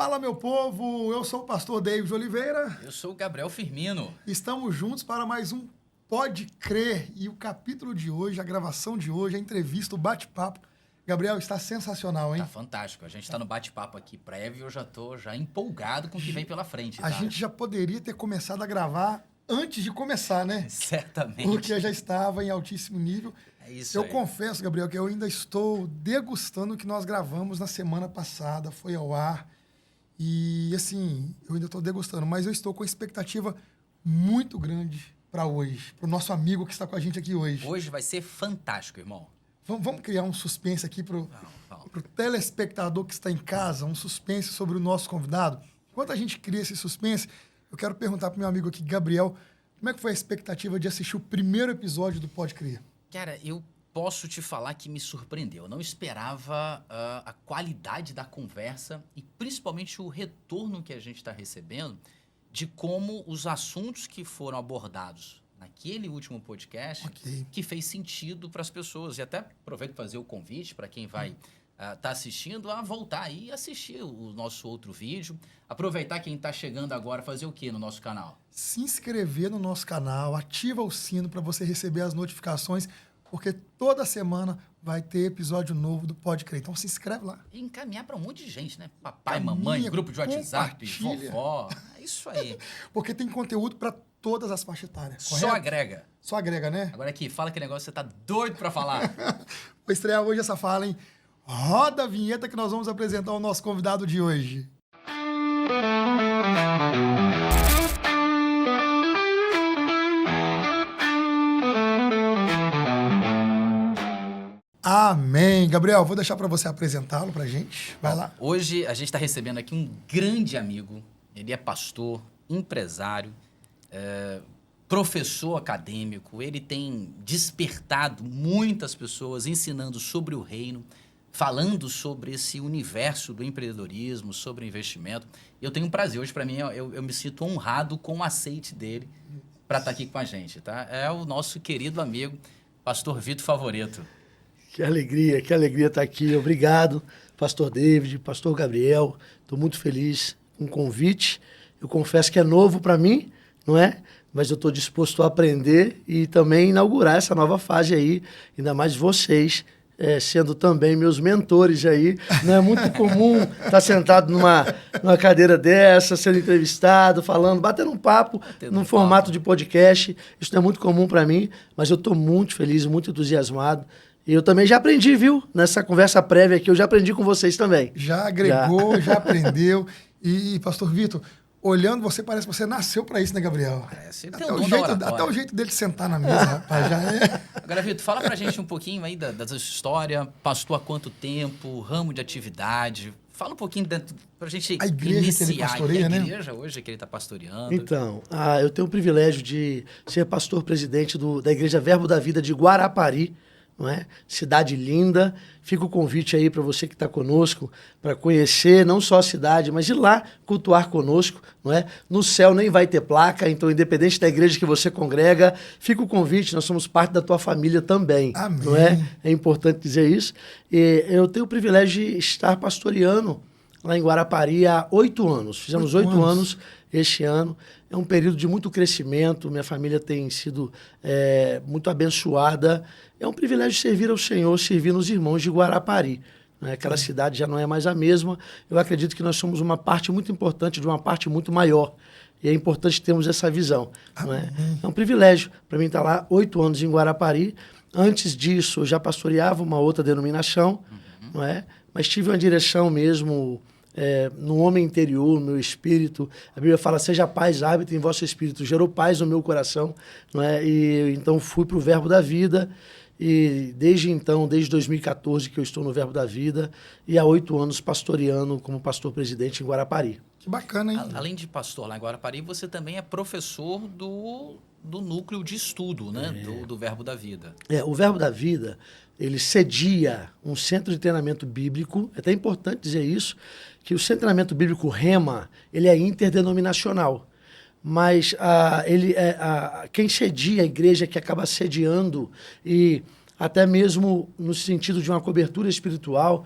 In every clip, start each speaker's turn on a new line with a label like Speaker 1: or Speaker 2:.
Speaker 1: Fala, meu povo! Eu sou o pastor David Oliveira.
Speaker 2: Eu sou o Gabriel Firmino.
Speaker 1: Estamos juntos para mais um Pode Crer. E o capítulo de hoje, a gravação de hoje, a entrevista, o bate-papo. Gabriel, está sensacional, hein?
Speaker 2: Tá fantástico. A gente está no bate-papo aqui prévio e eu já tô empolgado com o que vem pela frente.
Speaker 1: A gente já poderia ter começado a gravar antes de começar, né?
Speaker 2: Certamente.
Speaker 1: Porque já estava em altíssimo nível.
Speaker 2: É isso
Speaker 1: Eu
Speaker 2: aí.
Speaker 1: confesso, Gabriel, que eu ainda estou degustando o que nós gravamos na semana passada, foi ao ar. E, assim, eu ainda estou degustando, mas eu estou com expectativa muito grande para hoje, para o nosso amigo que está com a gente aqui hoje.
Speaker 2: Hoje vai ser fantástico, irmão.
Speaker 1: Vamos criar um suspense aqui para o
Speaker 2: Vamos.
Speaker 1: telespectador que está em casa, um suspense sobre o nosso convidado. Enquanto a gente cria esse suspense, eu quero perguntar para o meu amigo aqui, Gabriel, como é que foi a expectativa de assistir o primeiro episódio do Pode Crer?
Speaker 2: Cara, eu posso te falar que me surpreendeu. Eu não esperava a qualidade da conversa e principalmente o retorno que a gente está recebendo de como os assuntos que foram abordados naquele último podcast
Speaker 1: Ok.
Speaker 2: que fez sentido para as pessoas. E até aproveito para fazer o convite para quem vai estar assistindo a voltar aí e assistir o nosso outro vídeo. Aproveitar quem está chegando agora, fazer o quê no nosso canal?
Speaker 1: Se inscrever no nosso canal, ativa o sino para você receber as notificações, porque toda semana vai ter episódio novo do Pode Crer. Então se inscreve lá.
Speaker 2: E encaminhar para um monte de gente, né? Papai,
Speaker 1: Caminha,
Speaker 2: mamãe, grupo de WhatsApp,
Speaker 1: compartilha.
Speaker 2: vovó. É isso aí.
Speaker 1: Porque tem conteúdo para todas as faixas etárias, correto?
Speaker 2: Só agrega.
Speaker 1: Só agrega, né?
Speaker 2: Agora aqui, fala que negócio que você tá doido para falar.
Speaker 1: Vou estrear hoje essa fala, hein? Roda a vinheta que nós vamos apresentar o nosso convidado de hoje. Amém. Gabriel, vou deixar para você apresentá-lo para a gente. Vai lá.
Speaker 2: Hoje a gente está recebendo aqui um grande amigo. Ele é pastor, empresário, professor acadêmico. Ele tem despertado muitas pessoas ensinando sobre o reino, falando sobre esse universo do empreendedorismo, sobre investimento. Eu tenho um prazer. Hoje, para mim, eu me sinto honrado com o aceite dele para estar aqui com a gente, tá? É o nosso querido amigo, pastor Vitor Favoreto.
Speaker 3: Que alegria estar aqui. Obrigado, pastor David, pastor Gabriel. Estou muito feliz com o convite. Eu confesso que é novo para mim, não é? Mas eu estou disposto a aprender e também inaugurar essa nova fase aí, ainda mais vocês, sendo também meus mentores aí. Não é muito comum estar sentado numa cadeira dessa, sendo entrevistado, falando, batendo um papo num formato de podcast. Isso não é muito comum para mim, mas eu estou muito feliz, muito entusiasmado. E eu também já aprendi, viu? Nessa conversa prévia aqui, eu já aprendi com vocês também.
Speaker 1: Já agregou, já aprendeu. E, pastor Vitor, olhando você, parece que você nasceu para isso, né, Gabriel?
Speaker 2: Parece.
Speaker 1: Até o jeito dele sentar na mesa, rapaz, já é.
Speaker 2: Agora, Vitor, fala pra gente um pouquinho aí da sua história. Pastor há quanto tempo? Ramo de atividade? Fala um pouquinho pra gente
Speaker 1: a igreja
Speaker 2: iniciar.
Speaker 1: Que ele pastoreia,
Speaker 2: a
Speaker 1: né?
Speaker 2: igreja hoje que ele está pastoreando.
Speaker 3: Então, eu tenho o privilégio de ser pastor-presidente da Igreja Verbo da Vida de Guarapari, não é? Cidade linda. Fica o convite aí para você que está conosco, para conhecer não só a cidade, mas ir lá cultuar conosco, não é? No céu nem vai ter placa, então independente da igreja que você congrega, fica o convite, nós somos parte da tua família também.
Speaker 1: Amém.
Speaker 3: Não é? É importante dizer isso. E eu tenho o privilégio de estar pastoreando lá em Guarapari há 8 anos. Fizemos 8 anos este ano. É um período de muito crescimento, minha família tem sido muito abençoada. É um privilégio servir ao Senhor, servir nos irmãos de Guarapari. Né? Aquela cidade já não é mais a mesma. Eu acredito que nós somos uma parte muito importante de uma parte muito maior. E é importante termos essa visão. Não é? É um privilégio para mim estar lá 8 anos em Guarapari. Antes disso, eu já pastoreava uma outra denominação, não é? Mas tive uma direção mesmo no homem interior, no meu espírito. A Bíblia fala, seja paz, hábito em vosso espírito. Gerou paz no meu coração. Não é? E então fui para o Verbo da Vida. E desde então, desde 2014 que eu estou no Verbo da Vida e há 8 anos pastoreando como pastor-presidente em Guarapari.
Speaker 1: Que bacana, hein?
Speaker 2: Além de pastor lá em Guarapari, você também é professor do núcleo de estudo, né? Do Verbo da Vida.
Speaker 3: O Verbo da Vida, ele cedia um centro de treinamento bíblico, é até importante dizer isso, que o centro de treinamento bíblico Rema, ele é interdenominacional. Mas quem cedia a igreja que acaba sediando e até mesmo no sentido de uma cobertura espiritual,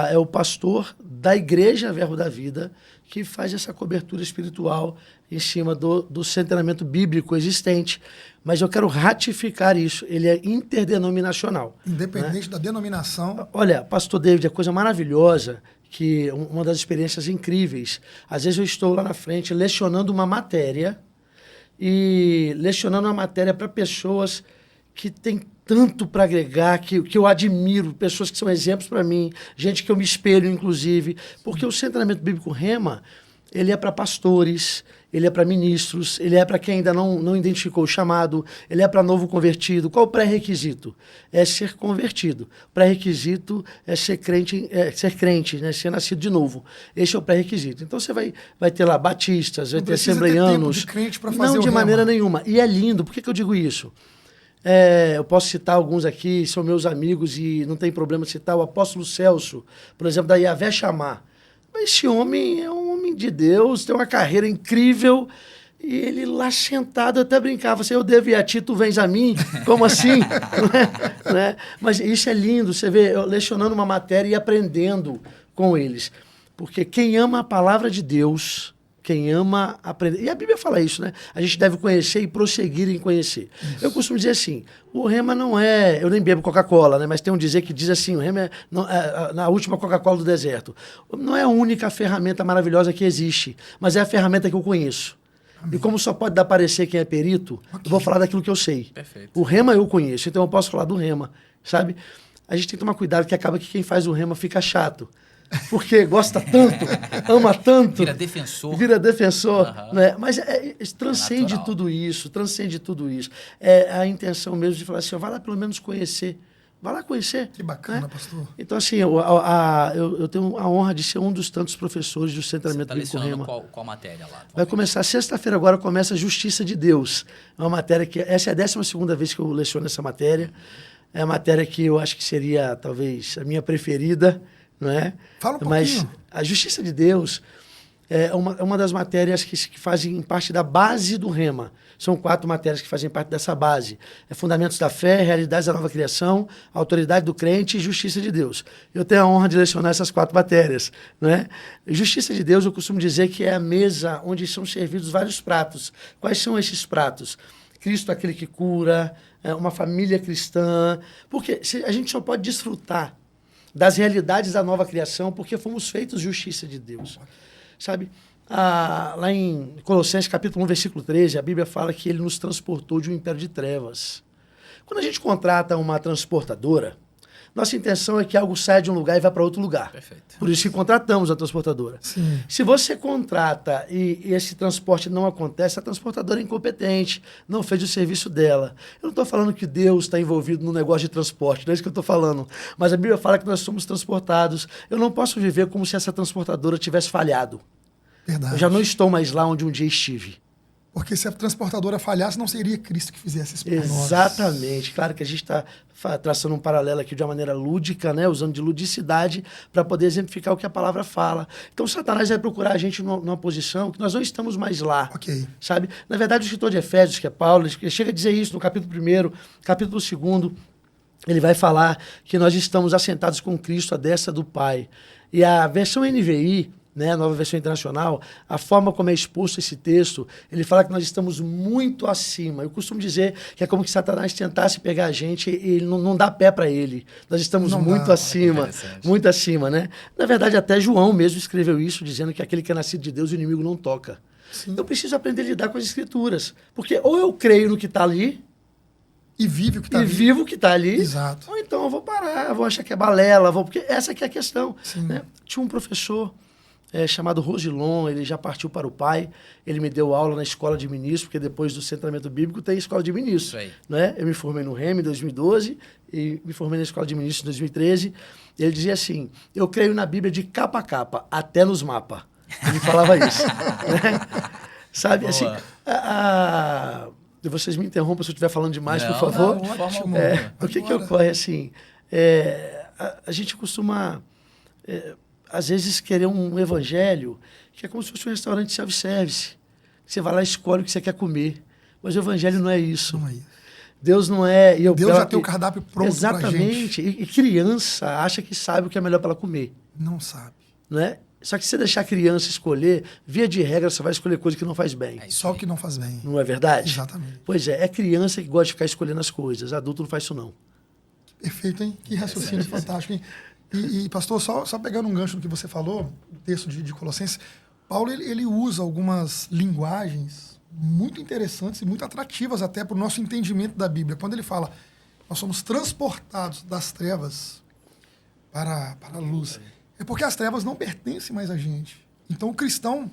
Speaker 3: é o pastor da Igreja Verbo da Vida que faz essa cobertura espiritual em cima do centramento bíblico existente. Mas eu quero ratificar isso, ele é interdenominacional.
Speaker 1: Independente da denominação.
Speaker 3: Olha, pastor David, é coisa maravilhosa, que uma das experiências incríveis, às vezes eu estou lá na frente lecionando uma matéria, para pessoas que têm tanto para agregar, que eu admiro, pessoas que são exemplos para mim, gente que eu me espelho, inclusive, porque o centramento bíblico Rema, ele é para pastores, ele é para ministros, ele é para quem ainda não identificou o chamado, ele é para novo convertido. Qual o pré-requisito? É ser convertido. O pré-requisito é ser crente, né? Ser nascido de novo. Esse é o pré-requisito. Então você vai ter lá batistas, vai ter assembleianos.
Speaker 1: De crente para fazer
Speaker 3: não, de
Speaker 1: o
Speaker 3: maneira
Speaker 1: Rema.
Speaker 3: nenhuma. E é lindo. Por que eu digo isso? Eu posso citar alguns aqui, são meus amigos e não tem problema citar o apóstolo Celso, por exemplo, da Yahvé Shammah. Esse homem é um homem de Deus, tem uma carreira incrível, e ele lá sentado, eu até brincava assim, eu devo ir a ti, tu vens a mim, como assim? Não é? Mas isso é lindo, você vê, eu lecionando uma matéria e aprendendo com eles. Porque quem ama a palavra de Deus, quem ama aprender. E a Bíblia fala isso, né? A gente deve conhecer e prosseguir em conhecer. Isso. Eu costumo dizer assim, o Rema não é... Eu nem bebo Coca-Cola, né? Mas tem um dizer que diz assim, o Rema na última Coca-Cola do deserto. Não é a única ferramenta maravilhosa que existe, mas é a ferramenta que eu conheço. Amém. E como só pode dar parecer quem é perito, eu vou falar daquilo que eu sei.
Speaker 2: Perfeito.
Speaker 3: O Rema eu conheço, então eu posso falar do Rema, sabe? A gente tem que tomar cuidado que acaba que quem faz o Rema fica chato. Porque gosta tanto, ama tanto.
Speaker 2: Vira
Speaker 3: defensor.
Speaker 2: Uhum.
Speaker 3: Né? Mas transcende tudo isso, É a intenção mesmo de falar assim, vai lá pelo menos conhecer. Vai lá conhecer.
Speaker 1: Que bacana,
Speaker 3: né?
Speaker 1: pastor.
Speaker 3: Então, assim, eu tenho a honra de ser um dos tantos professores do Centramento Bíblico Rema.
Speaker 2: Qual matéria lá?
Speaker 3: Vai começar, sexta-feira agora começa a Justiça de Deus. É uma matéria que... Essa é a 12ª vez que eu leciono essa matéria. É a matéria que eu acho que seria, talvez, a minha preferida. Não é?
Speaker 1: Fala um pouquinho.
Speaker 3: Mas a Justiça de Deus é uma das matérias que fazem parte da base do Rema. São 4 matérias que fazem parte dessa base. Fundamentos da fé, realidades da nova criação, autoridade do crente e justiça de Deus. Eu tenho a honra de lecionar essas 4 matérias. Não é? Justiça de Deus, eu costumo dizer que é a mesa onde são servidos vários pratos. Quais são esses pratos? Cristo, aquele que cura, uma família cristã. Porque a gente só pode desfrutar das realidades da nova criação, porque fomos feitos justiça de Deus. Sabe? Lá em Colossenses capítulo 1, versículo 13, a Bíblia fala que ele nos transportou de um império de trevas. Quando a gente contrata uma transportadora, nossa intenção é que algo saia de um lugar e vá para outro lugar.
Speaker 2: Perfeito.
Speaker 3: Por isso que contratamos a transportadora.
Speaker 1: Sim.
Speaker 3: Se você contrata e esse transporte não acontece, a transportadora é incompetente, não fez o serviço dela. Eu não estou falando que Deus está envolvido no negócio de transporte, não é isso que eu estou falando. Mas a Bíblia fala que nós somos transportados. Eu não posso viver como se essa transportadora tivesse falhado.
Speaker 1: Verdade.
Speaker 3: Eu já não estou mais lá onde um dia estive.
Speaker 1: Porque se a transportadora falhasse, não seria Cristo que fizesse isso por nós.
Speaker 3: Exatamente. Claro que a gente está traçando um paralelo aqui de uma maneira lúdica, né? Usando de ludicidade para poder exemplificar o que a palavra fala. Então, Satanás vai procurar a gente numa posição que nós não estamos mais lá.
Speaker 1: Ok.
Speaker 3: Sabe? Na verdade, o escritor de Efésios, que é Paulo, ele chega a dizer isso no capítulo 1º, capítulo 2º, ele vai falar que nós estamos assentados com Cristo à destra do Pai. E a versão NVI, né, a nova versão internacional, a forma como é exposto esse texto, ele fala que nós estamos muito acima. Eu costumo dizer que é como que Satanás tentasse pegar a gente e ele não dá pé para ele. Nós estamos muito acima, né? Na verdade, até João mesmo escreveu isso, dizendo que aquele que é nascido de Deus, o inimigo não toca. Sim. Eu preciso aprender a lidar com as escrituras, porque ou eu creio no que está ali,
Speaker 1: e vive o que está ali.
Speaker 3: vivo o que está ali.
Speaker 1: Exato.
Speaker 3: Ou então eu vou parar, vou achar que é balela, porque essa que é a questão. Né? Tinha um professor chamado Rosilon, ele já partiu para o Pai, ele me deu aula na escola de ministros, porque depois do centramento bíblico tem escola de ministros. Né? Eu me formei no REM em 2012 e me formei na escola de ministros em 2013. Ele dizia assim, eu creio na Bíblia de capa a capa, até nos mapas. Ele falava isso. Né? Sabe, assim... Vocês me interrompam se eu estiver falando demais, por favor.
Speaker 1: Ótimo.
Speaker 3: O que ocorre, assim, a gente costuma, às vezes, querer um evangelho que é como se fosse um restaurante self-service. Você vai lá e escolhe o que você quer comer. Mas o evangelho não é isso.
Speaker 1: Não é isso.
Speaker 3: Deus não é...
Speaker 1: Deus já tem o cardápio pronto pra gente.
Speaker 3: Exatamente. E criança acha que sabe o que é melhor para ela comer.
Speaker 1: Não sabe.
Speaker 3: Não é? Só que se você deixar a criança escolher, via de regra, você vai escolher coisa que não faz bem.
Speaker 1: Só o que não faz bem.
Speaker 3: Não é verdade?
Speaker 1: Exatamente.
Speaker 3: Pois é criança que gosta de ficar escolhendo as coisas. Adulto não faz isso, não.
Speaker 1: Perfeito, hein? Que raciocínio fantástico, hein? E, pastor, só pegando um gancho no que você falou, o texto de Colossenses, Paulo ele usa algumas linguagens muito interessantes e muito atrativas até para o nosso entendimento da Bíblia. Quando ele fala, nós somos transportados das trevas para a luz. É porque as trevas não pertencem mais a gente. Então, o cristão,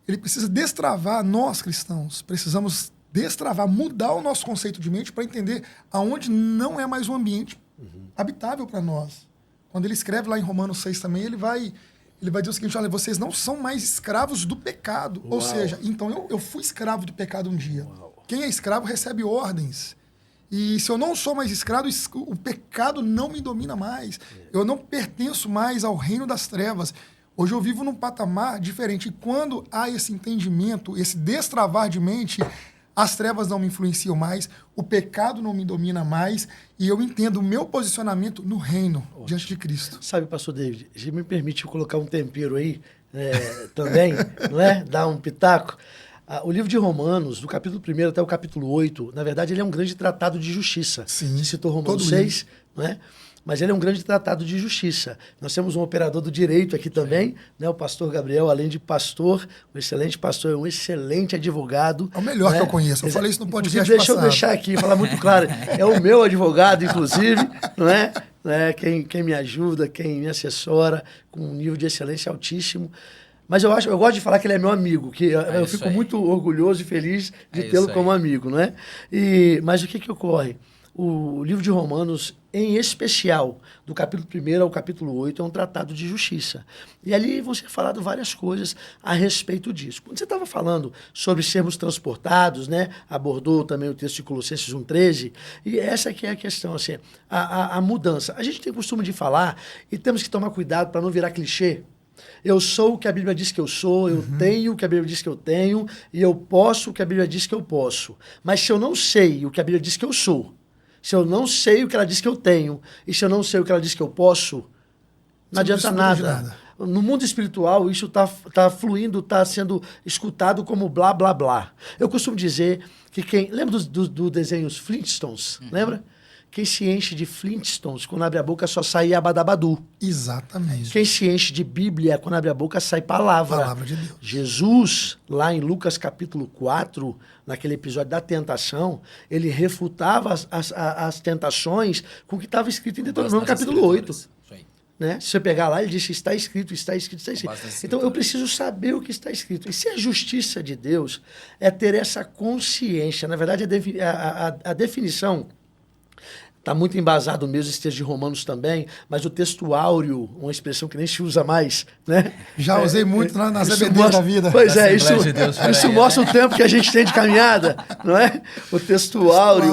Speaker 1: ele precisa destravar, nós cristãos, precisamos destravar, mudar o nosso conceito de mente para entender aonde não é mais um ambiente habitável para nós. Quando ele escreve lá em Romanos 6 também, ele vai dizer o seguinte, olha, vocês não são mais escravos do pecado.
Speaker 3: Uau.
Speaker 1: Ou seja, então eu fui escravo do pecado um dia.
Speaker 3: Uau.
Speaker 1: Quem é escravo recebe ordens. E se eu não sou mais escravo, o pecado não me domina mais. Eu não pertenço mais ao reino das trevas. Hoje eu vivo num patamar diferente. E quando há esse entendimento, esse destravar de mente, as trevas não me influenciam mais, o pecado não me domina mais, e eu entendo o meu posicionamento no reino, diante de Cristo.
Speaker 3: Sabe, pastor David, se me permite colocar um tempero aí também, não é? Dar um pitaco. O livro de Romanos, do capítulo 1 até o capítulo 8, na verdade, ele é um grande tratado de justiça.
Speaker 1: Sim,
Speaker 3: Você citou Romanos
Speaker 1: todo
Speaker 3: 6, não é? Mas ele é um grande tratado de justiça. Nós temos um operador do direito aqui também, né? O pastor Gabriel, além de pastor, um excelente pastor, é um excelente advogado.
Speaker 1: É o melhor
Speaker 3: né?
Speaker 1: que eu conheço. Eu falei isso no podcast
Speaker 3: Deixa eu
Speaker 1: passado.
Speaker 3: deixar aqui, falar muito claro. É o meu advogado, inclusive, não é? Quem me ajuda, quem me assessora, com um nível de excelência altíssimo. Mas eu gosto de falar que ele é meu amigo, que eu fico muito orgulhoso e feliz de tê-lo como amigo, não é? Mas o que ocorre? O livro de Romanos, em especial, do capítulo 1 ao capítulo 8, é um tratado de justiça. E ali vão ser faladas várias coisas a respeito disso. Quando você estava falando sobre sermos transportados, né, abordou também o texto de Colossenses 1,13, e essa que é a questão, assim, a mudança. A gente tem costume de falar, e temos que tomar cuidado para não virar clichê. Eu sou o que a Bíblia diz que eu sou, eu tenho o que a Bíblia diz que eu tenho, e eu posso o que a Bíblia diz que eu posso. Mas se eu não sei o que a Bíblia diz que eu sou, se eu não sei o que ela diz que eu tenho, e se eu não sei o que ela diz que eu posso, não adianta nada. No mundo espiritual, isso tá fluindo, está sendo escutado como blá, blá, blá. Eu costumo dizer que lembra do desenho Flintstones? Lembra? Quem se enche de Flintstones, quando abre a boca, só sai abadabadu.
Speaker 1: Exatamente.
Speaker 3: Quem se enche de Bíblia, quando abre a boca, sai palavra.
Speaker 1: Palavra de Deus.
Speaker 3: Jesus, lá em Lucas capítulo 4, naquele episódio da tentação, ele refutava as tentações com o que estava escrito em Deuteronômio capítulo 8. Né? Se você pegar lá, ele diz que está escrito, está escrito, está escrito. Então eu preciso saber o que está escrito. E se a justiça de Deus é ter essa consciência, na verdade a definição está muito embasado mesmo esse texto de Romanos também, mas o texto áureo, uma expressão que nem se usa mais, né?
Speaker 1: Já usei muito nas EBDs da vida.
Speaker 3: Pois é,
Speaker 2: Assembleia
Speaker 3: isso mostra o tempo que a gente tem de caminhada, não é? O texto áureo.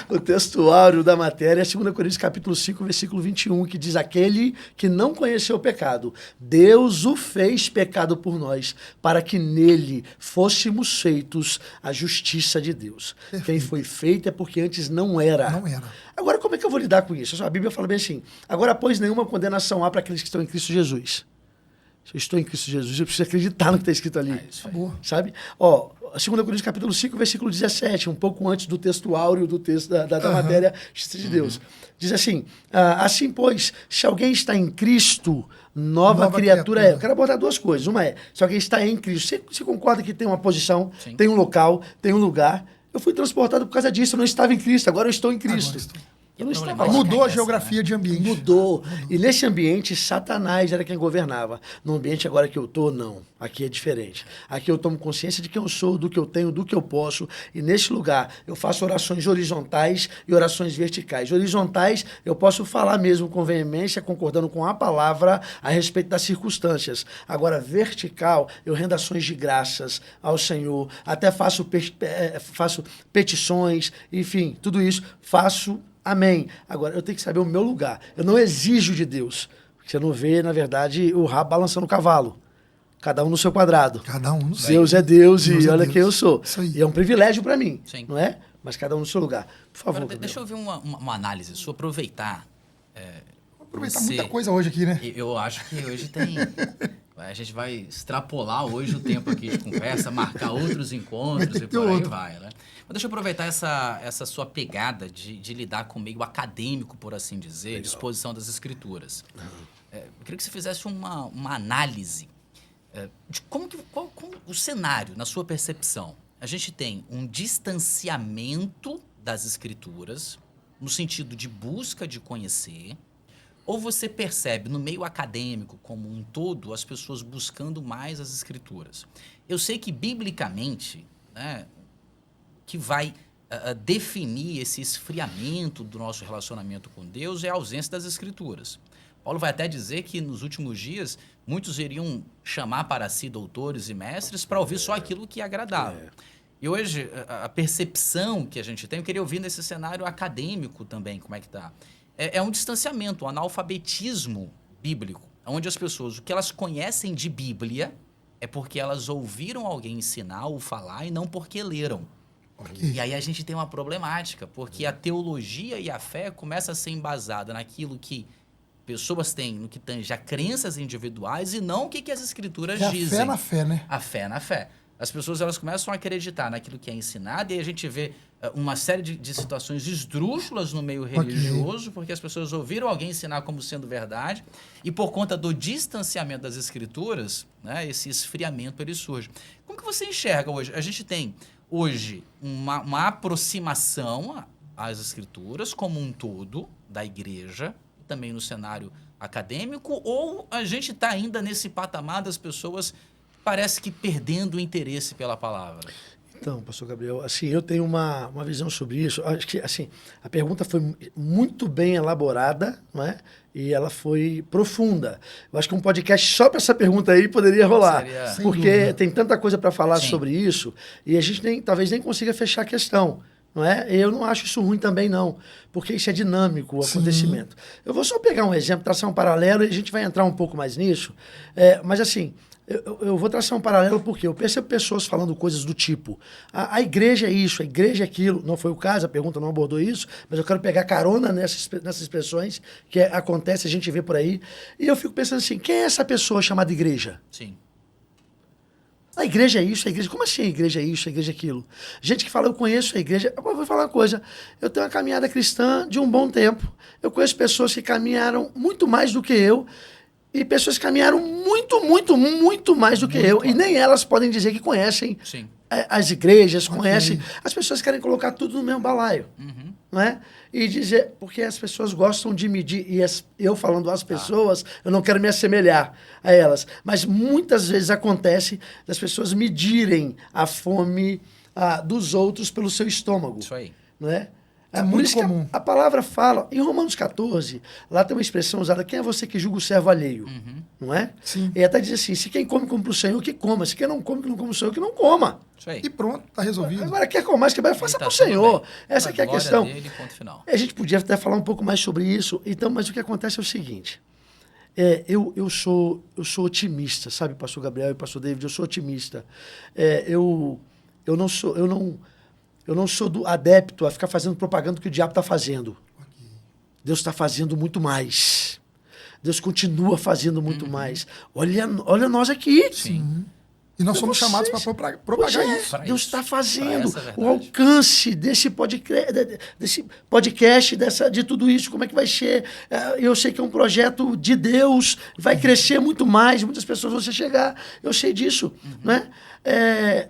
Speaker 3: O texto áureo da matéria é 2 Coríntios capítulo 5, versículo 21, que diz: aquele que não conheceu o pecado, Deus o fez pecado por nós, para que nele fôssemos feitos a justiça de Deus. Perfeito. Quem foi feito é porque antes não era.
Speaker 1: Não era.
Speaker 3: Agora, como é que eu vou lidar com isso? A Bíblia fala bem assim: agora, pois, nenhuma condenação há para aqueles que estão em Cristo Jesus. Se eu estou em Cristo Jesus, eu preciso acreditar no que está escrito ali. Sabe? 2 Coríntios capítulo 5, versículo 17, um pouco antes do texto áureo, do texto da matéria justiça de Deus. Diz assim: assim, pois, se alguém está em Cristo, nova criatura é. Eu quero abordar duas coisas. Uma é, se alguém está em Cristo, você concorda que tem uma posição, Sim. tem um local, tem um lugar? Eu fui transportado por causa disso, eu não estava em Cristo, agora eu estou em Cristo. Eu não estava lá.
Speaker 1: Mudou a geografia de ambiente.
Speaker 3: Mudou. E nesse ambiente, Satanás era quem governava. No ambiente agora que eu estou, não. Aqui é diferente. Aqui eu tomo consciência de quem eu sou, do que eu tenho, do que eu posso. E nesse lugar, eu faço orações horizontais e orações verticais. Horizontais, eu posso falar mesmo com veemência, concordando com a palavra a respeito das circunstâncias. Agora, vertical, eu rendo ações de graças ao Senhor. Até faço petições, enfim, tudo isso faço. Amém. Agora, eu tenho que saber o meu lugar. Eu não exijo de Deus. Porque você não vê, na verdade, o rabo balançando o cavalo. Cada um no seu quadrado.
Speaker 1: Cada um no seu.
Speaker 3: Deus é Deus e olha
Speaker 1: Deus.
Speaker 3: quem eu sou.
Speaker 1: Isso aí.
Speaker 3: E é um privilégio para mim,
Speaker 2: Sim.
Speaker 3: não é? mas cada um no seu lugar. Por favor,
Speaker 2: Agora, deixa eu ver uma análise sua, aproveitar.
Speaker 1: Vou aproveitar
Speaker 2: Você-
Speaker 1: muita coisa hoje aqui, né?
Speaker 2: Eu acho que hoje tem. A gente vai extrapolar hoje o tempo aqui de conversa, marcar outros encontros
Speaker 1: Vai ter
Speaker 2: e
Speaker 1: que ter
Speaker 2: por aí
Speaker 1: outro.
Speaker 2: vai, né? Mas deixa eu aproveitar essa sua pegada de lidar com o meio acadêmico, por assim dizer, de exposição das escrituras. Eu queria que você fizesse uma análise de como o cenário, na sua percepção. A gente tem um distanciamento das escrituras, no sentido de busca de conhecer, ou você percebe no meio acadêmico como um todo as pessoas buscando mais as escrituras? Eu sei que biblicamente, né, que vai definir esse esfriamento do nosso relacionamento com Deus é a ausência das escrituras. Paulo vai até dizer que nos últimos dias muitos iriam chamar para si doutores e mestres para ouvir só aquilo que agradava. E hoje a percepção que a gente tem, eu queria ouvir nesse cenário acadêmico também, como é que está. É um distanciamento, um analfabetismo bíblico, onde as pessoas, o que elas conhecem de Bíblia é porque elas ouviram alguém ensinar ou falar e não porque leram.
Speaker 1: Ok.
Speaker 2: E aí a gente tem uma problemática, porque a teologia e a fé começa a ser embasada naquilo que pessoas têm, no que tange a crenças individuais e não o que as escrituras
Speaker 1: É a
Speaker 2: dizem.
Speaker 1: fé na fé, né?
Speaker 2: A fé na fé. As pessoas elas começam a acreditar naquilo que é ensinado e a gente vê uma série de situações esdrúxulas no meio religioso, porque as pessoas ouviram alguém ensinar como sendo verdade e por conta do distanciamento das escrituras, né, esse esfriamento ele surge. Como que você enxerga hoje? A gente tem hoje uma aproximação às escrituras como um todo da igreja, também no cenário acadêmico, ou a gente está ainda nesse patamar das pessoas parece que perdendo o interesse pela palavra?
Speaker 3: Então, pastor Gabriel, assim, eu tenho uma visão sobre isso. Acho que, assim, a pergunta foi muito bem elaborada, não é? E ela foi profunda. Eu acho que um podcast só para essa pergunta aí poderia rolar.
Speaker 2: Seria...
Speaker 1: Sem
Speaker 3: Porque
Speaker 1: dúvida.
Speaker 3: tem tanta coisa para falar
Speaker 2: Sim.
Speaker 3: sobre isso e a gente talvez nem consiga fechar a questão. Não é? Eu não acho isso ruim também, não, porque isso é dinâmico, o
Speaker 1: Sim.
Speaker 3: acontecimento. Eu vou só pegar um exemplo, traçar um paralelo e a gente vai entrar um pouco mais nisso. Mas, assim, eu vou traçar um paralelo porque eu percebo pessoas falando coisas do tipo: a igreja é isso, a igreja é aquilo. Não foi o caso, a pergunta não abordou isso, mas eu quero pegar carona nessas expressões que acontece, a gente vê por aí. E eu fico pensando assim: quem é essa pessoa chamada igreja?
Speaker 2: Sim.
Speaker 3: A igreja é isso, a igreja... Como assim a igreja é isso, a igreja é aquilo? Gente que fala, eu conheço a igreja... Eu vou falar uma coisa, eu tenho uma caminhada cristã de um bom tempo. Eu conheço pessoas que caminharam muito mais do que eu e pessoas que caminharam muito mais do que eu. E nem elas podem dizer que conhecem
Speaker 2: Sim.
Speaker 3: as igrejas,
Speaker 1: Ok.
Speaker 3: conhecem... As pessoas querem colocar tudo no mesmo balaio.
Speaker 2: Uhum.
Speaker 3: Não é? E dizer, porque as pessoas gostam de medir, e eu falando as pessoas, eu não quero me assemelhar a elas, mas muitas vezes acontece das pessoas medirem a fome dos outros pelo seu estômago.
Speaker 2: Isso aí.
Speaker 3: Não é?
Speaker 1: É
Speaker 3: Por
Speaker 1: muito
Speaker 3: isso que
Speaker 1: comum.
Speaker 3: a palavra fala, em Romanos 14, lá tem uma expressão usada, quem é você que julga o servo alheio?
Speaker 2: Uhum.
Speaker 3: Não é?
Speaker 1: Sim.
Speaker 3: E até diz assim, se quem come para o Senhor, que coma. Se quem não come, que não come o Senhor, que não coma.
Speaker 2: Isso aí.
Speaker 1: E pronto, tá resolvido.
Speaker 3: Agora, quer comer mais, quer beber, faça
Speaker 2: E tá
Speaker 3: para o
Speaker 2: tudo
Speaker 3: Senhor.
Speaker 2: bem.
Speaker 3: Essa
Speaker 2: Pra
Speaker 3: que é a
Speaker 2: glória
Speaker 3: questão.
Speaker 2: dele, ponto final.
Speaker 3: A gente podia até falar um pouco mais sobre isso, então, mas o que acontece é o seguinte. Eu sou otimista, sabe, pastor Gabriel e pastor David, eu sou otimista. Eu não sou adepto a ficar fazendo propaganda do que o diabo está fazendo. Deus está fazendo muito mais. Deus continua fazendo muito mais. Olha nós aqui.
Speaker 2: Sim.
Speaker 1: E nós somos
Speaker 3: Vocês-
Speaker 1: chamados para
Speaker 3: Pois
Speaker 1: propagar
Speaker 3: é,
Speaker 1: isso.
Speaker 2: Pra
Speaker 3: Deus
Speaker 2: isso.
Speaker 3: está
Speaker 2: Pra
Speaker 3: fazendo
Speaker 2: essa verdade.
Speaker 3: o alcance desse podcast, de tudo isso, como é que vai ser. Eu sei que é um projeto de Deus, vai crescer muito mais, muitas pessoas vão se chegar, eu sei disso. Né?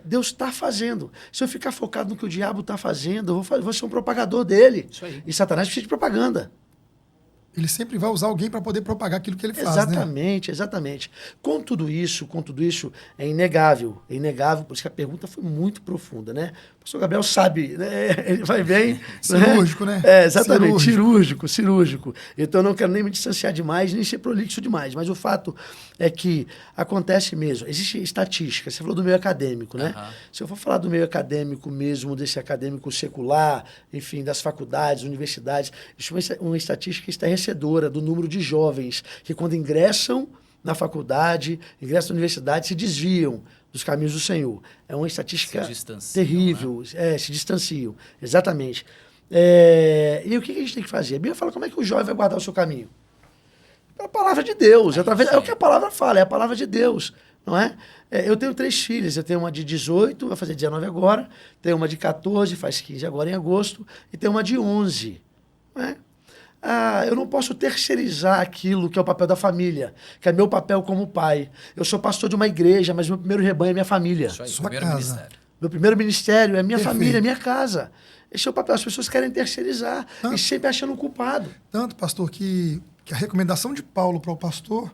Speaker 3: Deus está fazendo. Se eu ficar focado no que o diabo está fazendo, eu vou ser um propagador dele.
Speaker 2: Isso aí.
Speaker 3: E Satanás precisa de propaganda.
Speaker 1: Ele sempre vai usar alguém para poder propagar aquilo que ele faz, né?
Speaker 3: Exatamente, exatamente. Com tudo isso, é inegável, por isso que a pergunta foi muito profunda, né? O pastor Gabriel sabe, né? Ele vai bem...
Speaker 1: Cirúrgico, né?
Speaker 3: Exatamente, cirúrgico. Então eu não quero nem me distanciar demais, nem ser prolixo demais, mas o fato é que acontece mesmo, existe estatística, você falou do meio acadêmico, né?
Speaker 2: Aham.
Speaker 3: Se eu for falar do meio acadêmico mesmo, desse acadêmico secular, enfim, das faculdades, universidades, existe uma estatística estarrecedora do número de jovens que quando ingressam na faculdade, ingressam na universidade, se desviam dos caminhos do Senhor. É uma estatística
Speaker 2: Se distanciam,
Speaker 3: terrível. Se distanciam, exatamente. E o que a gente tem que fazer? A Bíblia fala como é que o jovem vai guardar o seu caminho. Pela palavra de Deus. É o que a palavra fala, é a palavra de Deus. Não é? Eu tenho 3 filhas. Eu tenho uma de 18, vai fazer 19 agora. Tenho uma de 14, faz 15 agora em agosto. E tenho uma de 11. Não é? Eu não posso terceirizar aquilo que é o papel da família, que é meu papel como pai. Eu sou pastor de uma igreja, mas meu primeiro rebanho é minha família.
Speaker 2: Isso aí,
Speaker 1: Sua
Speaker 2: primeiro
Speaker 1: casa.
Speaker 2: ministério.
Speaker 3: Meu primeiro ministério é minha
Speaker 1: Perfeito.
Speaker 3: família, minha casa. Esse é o papel. As pessoas querem terceirizar e sempre achando um culpado.
Speaker 1: Tanto, pastor, que a recomendação de Paulo para o pastor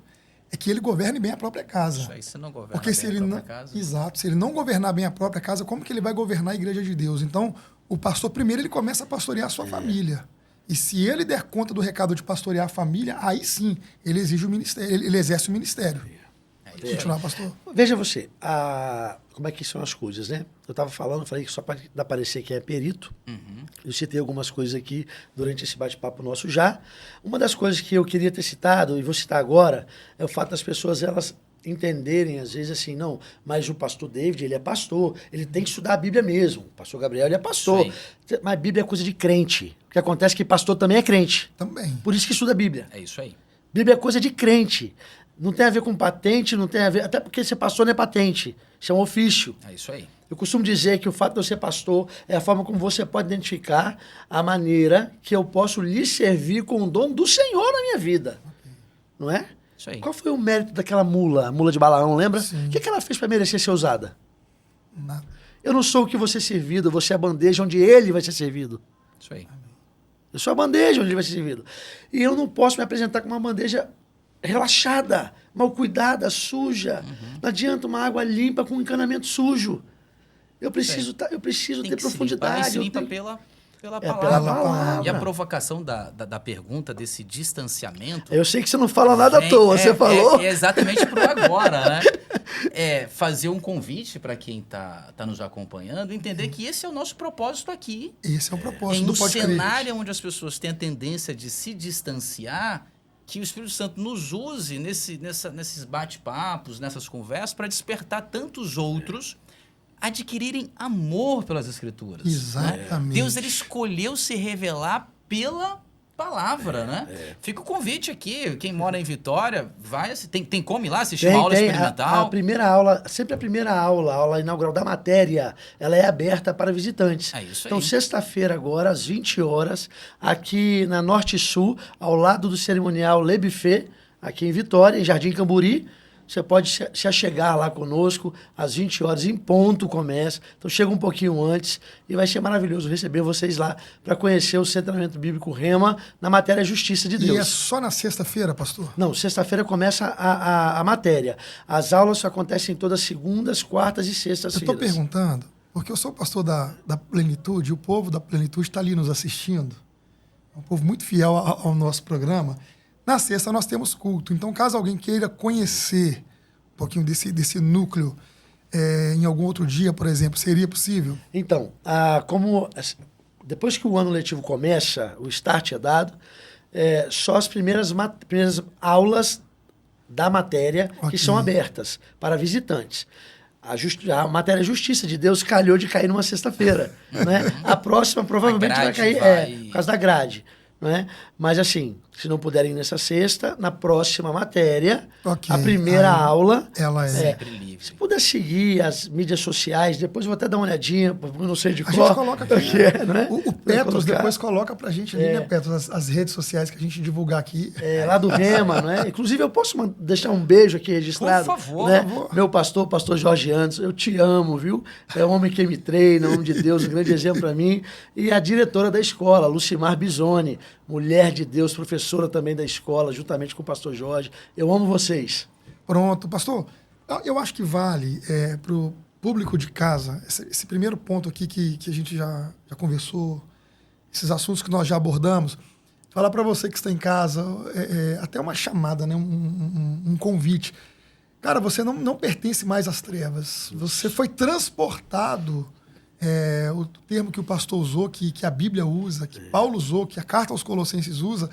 Speaker 1: é que ele governe bem a própria casa.
Speaker 2: Isso aí, você não governa
Speaker 1: Porque
Speaker 2: bem
Speaker 1: se
Speaker 2: a
Speaker 1: ele
Speaker 2: própria
Speaker 1: não,
Speaker 2: casa.
Speaker 1: exato, se ele não governar bem a própria casa, como que ele vai governar a igreja de Deus? Então, o pastor primeiro ele começa a pastorear a sua família. E se ele der conta do recado de pastorear a família, aí sim, ele exige o ministério, ele exerce o ministério. Continuar, pastor.
Speaker 3: Veja você, como é que são as coisas, né? Eu estava falando, falei que só para parecer que é perito. Eu citei algumas coisas aqui durante esse bate-papo nosso já. Uma das coisas que eu queria ter citado, e vou citar agora, é o fato das pessoas, elas entenderem, às vezes, assim, não, mas o pastor David, ele é pastor, ele tem que estudar a Bíblia mesmo. O pastor Gabriel, ele é pastor. Mas a Bíblia é coisa de crente. O que acontece é que pastor também é crente.
Speaker 1: Também.
Speaker 3: Por isso que estuda a Bíblia.
Speaker 2: É isso aí.
Speaker 3: Bíblia é coisa de crente. Não tem a ver com patente, não tem a ver... Até porque ser pastor não é patente. Isso é um ofício.
Speaker 2: É isso aí.
Speaker 3: Eu costumo dizer que o fato de eu ser pastor é a forma como você pode identificar a maneira que eu posso lhe servir com o dom do Senhor na minha vida. Não é?
Speaker 2: Isso aí.
Speaker 3: Qual foi o mérito daquela mula, a mula de Balaão, lembra?
Speaker 1: Sim.
Speaker 3: O que ela fez para merecer ser usada?
Speaker 1: Nada.
Speaker 3: Eu não sou o que você é servido, você é a bandeja onde ele vai ser servido.
Speaker 2: Isso aí.
Speaker 3: Eu sou a bandeja onde ele vai ser servido. E eu não posso me apresentar com uma bandeja relaxada, mal cuidada, suja. Não adianta uma água limpa com um encanamento sujo. Eu preciso ter profundidade.
Speaker 2: Mas se
Speaker 3: eu
Speaker 2: limpa
Speaker 3: tenho-
Speaker 2: pela
Speaker 3: pela
Speaker 2: palavra.
Speaker 3: palavra.
Speaker 2: E a provocação da pergunta, desse distanciamento...
Speaker 3: Eu sei que você não fala nada à toa, você falou.
Speaker 2: É exatamente pro agora, né? É fazer um convite para quem tá nos acompanhando, entender que esse é o nosso propósito aqui.
Speaker 1: Esse é o propósito
Speaker 2: Em
Speaker 1: do
Speaker 2: um
Speaker 1: Pode Crer.
Speaker 2: cenário onde as pessoas têm a tendência de se distanciar, que o Espírito Santo nos use nesses bate-papos, nessas conversas, para despertar tantos outros adquirirem amor pelas Escrituras.
Speaker 1: Exatamente.
Speaker 2: Deus ele escolheu se revelar pela palavra, né? Fica o convite aqui, quem mora em Vitória, vai, tem como ir lá assistir uma aula experimental?
Speaker 3: A primeira aula, sempre a primeira aula, a aula inaugural da matéria, ela é aberta para visitantes.
Speaker 2: É isso aí.
Speaker 3: Então, sexta-feira agora, às 20 horas, aqui na Norte Sul, ao lado do cerimonial Le Buffet, aqui em Vitória, em Jardim Camburi. Você pode se achegar lá conosco, às 20 horas, em ponto começa. Então, chega um pouquinho antes e vai ser maravilhoso receber vocês lá para conhecer o Centramento Bíblico Rema na matéria Justiça de Deus.
Speaker 1: E é só na sexta-feira, pastor?
Speaker 3: Não, sexta-feira começa a matéria. As aulas acontecem todas segundas, quartas e
Speaker 1: Eu
Speaker 3: sextas-feiras.
Speaker 1: estou perguntando, porque eu sou pastor da Plenitude, e o povo da Plenitude está ali nos assistindo. É um povo muito fiel ao nosso programa. Na sexta nós temos culto. Então, caso alguém queira conhecer um pouquinho desse núcleo em algum outro dia, por exemplo, seria possível?
Speaker 3: Então, depois que o ano letivo começa, o start é dado, só as primeiras aulas da matéria
Speaker 1: Ok.
Speaker 3: que são abertas para visitantes. A matéria Justiça de Deus calhou de cair numa sexta-feira. Né? A próxima provavelmente
Speaker 2: A
Speaker 3: vai
Speaker 2: grade
Speaker 3: cair
Speaker 2: vai-
Speaker 3: por causa da grade. Né? Mas assim, se não puderem ir nessa sexta, na próxima matéria,
Speaker 1: Ok.
Speaker 3: a primeira
Speaker 1: Aí,
Speaker 3: aula...
Speaker 1: Ela é.
Speaker 2: Sempre livre.
Speaker 3: Se puder seguir as mídias sociais, depois eu vou até dar uma olhadinha, porque eu não sei de
Speaker 1: A
Speaker 3: qual.
Speaker 1: gente coloca aqui.
Speaker 3: Né?
Speaker 1: O Petros depois coloca pra gente ali, né, Petros? As redes sociais que a gente divulgar aqui.
Speaker 3: Lá do Rema, né? Inclusive, eu posso deixar um beijo aqui registrado.
Speaker 2: Por favor,
Speaker 3: né?
Speaker 2: por favor.
Speaker 3: Meu pastor Jorge Anderson, eu te amo, viu? É um homem que me treina, um homem de Deus, um grande exemplo para mim. E a diretora da escola, Lucimar Bisoni, mulher de Deus, professora também da escola, juntamente com o pastor Jorge. Eu amo vocês.
Speaker 1: Pronto. Pastor, eu acho que vale para o público de casa, esse primeiro ponto aqui que a gente já conversou, esses assuntos que nós já abordamos, falar para você que está em casa, até uma chamada, né? um convite. Cara, você não pertence mais às trevas. Você foi transportado, o termo que o pastor usou, que a Bíblia usa, que Paulo usou, que a carta aos Colossenses usa.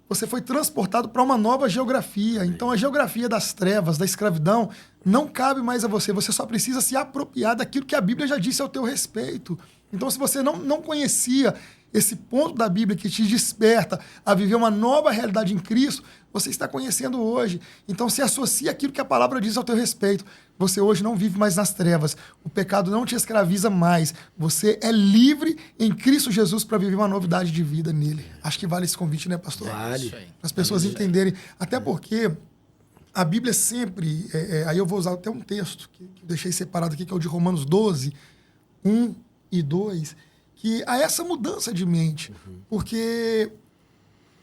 Speaker 1: você foi transportado para uma nova geografia. Então, a geografia das trevas, da escravidão, não cabe mais a você. Você só precisa se apropriar daquilo que a Bíblia já disse ao teu respeito. Então, se você não conhecia esse ponto da Bíblia que te desperta a viver uma nova realidade em Cristo, você está conhecendo hoje. Então, se associa aquilo que a palavra diz ao teu respeito. Você hoje não vive mais nas trevas. O pecado não te escraviza mais. Você é livre em Cristo Jesus para viver uma novidade de vida nele. Acho que vale esse convite, né, pastor?
Speaker 3: Vale.
Speaker 1: Para as pessoas entenderem. Até porque a Bíblia sempre... aí eu vou usar até um texto que eu deixei separado aqui, que é o de Romanos 12, 1 e 2, que há essa mudança de mente. Porque...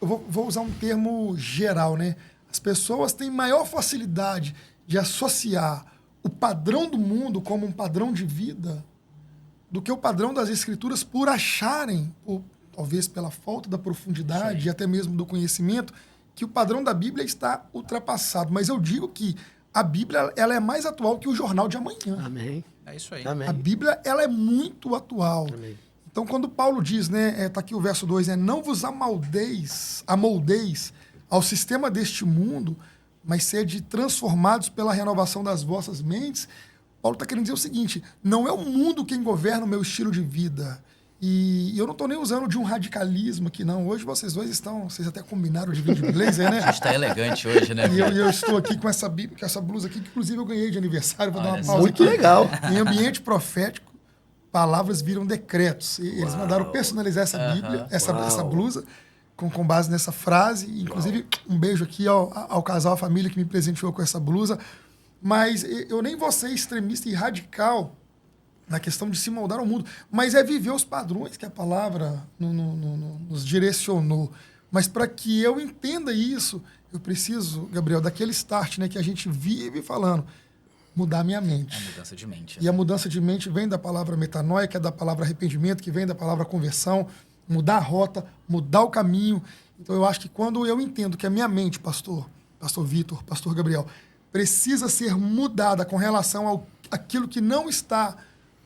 Speaker 1: eu vou usar um termo geral, né? As pessoas têm maior facilidade de associar o padrão do mundo como um padrão de vida do que o padrão das Escrituras, por acharem, ou talvez pela falta da profundidade e até mesmo do conhecimento, que o padrão da Bíblia está ultrapassado. Mas eu digo que a Bíblia ela é mais atual que o jornal de amanhã.
Speaker 3: Amém.
Speaker 2: É isso aí.
Speaker 3: Amém.
Speaker 1: A Bíblia ela é muito atual.
Speaker 3: Amém.
Speaker 1: Então, quando Paulo diz, né, tá aqui o verso 2, não vos amoldeis ao sistema deste mundo, mas sede transformados pela renovação das vossas mentes, Paulo está querendo dizer o seguinte, não é o mundo quem governa o meu estilo de vida. E eu não estou nem usando de um radicalismo aqui, não. Hoje vocês dois estão, vocês até combinaram de vir de blazer, né?
Speaker 2: A gente está elegante hoje, né?
Speaker 1: E eu estou aqui com essa Bíblia, com essa blusa aqui, que inclusive eu ganhei de aniversário, vou dar uma
Speaker 2: Olha
Speaker 1: pausa
Speaker 3: Muito
Speaker 1: aqui.
Speaker 3: legal.
Speaker 1: Em ambiente profético, palavras viram decretos. E eles mandaram personalizar essa Bíblia, essa blusa, com base nessa frase. Inclusive, um beijo aqui ao casal, à família que me presenteou com essa blusa. Mas eu nem vou ser extremista e radical na questão de se moldar ao mundo, mas é viver os padrões que a palavra nos direcionou. Mas para que eu entenda isso, eu preciso, Gabriel, daquele start, né, que a gente vive falando, mudar minha mente.
Speaker 2: É a mudança de mente.
Speaker 1: E a mudança de mente vem da palavra metanoia, que é da palavra arrependimento, que vem da palavra conversão, mudar a rota, mudar o caminho. Então, eu acho que quando eu entendo que a minha mente, pastor Vitor, pastor Gabriel, precisa ser mudada com relação àquilo que não está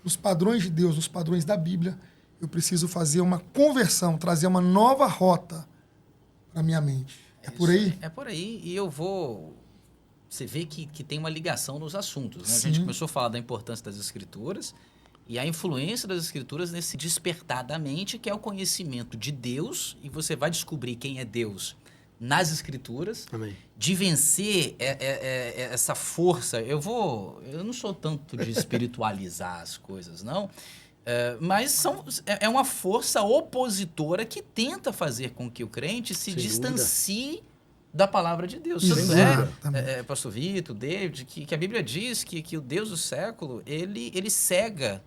Speaker 1: nos padrões de Deus, nos padrões da Bíblia, eu preciso fazer uma conversão, trazer uma nova rota para a minha mente. É por aí?
Speaker 2: É por aí. E eu vou... Você vê que tem uma ligação nos assuntos, né? A
Speaker 1: Sim.
Speaker 2: gente começou a falar da importância das Escrituras e a influência das Escrituras nesse despertar da mente, que é o conhecimento de Deus, e você vai descobrir quem é Deus nas Escrituras,
Speaker 3: Amém.
Speaker 2: de vencer essa força. Eu não sou tanto de espiritualizar as coisas, não, mas é uma força opositora que tenta fazer com que o crente se
Speaker 3: Sem
Speaker 2: distancie da palavra de Deus.
Speaker 1: Sem
Speaker 2: Tanto
Speaker 1: dúvida.
Speaker 2: Pastor Vitor, David, que a Bíblia diz que o Deus do século, ele cega.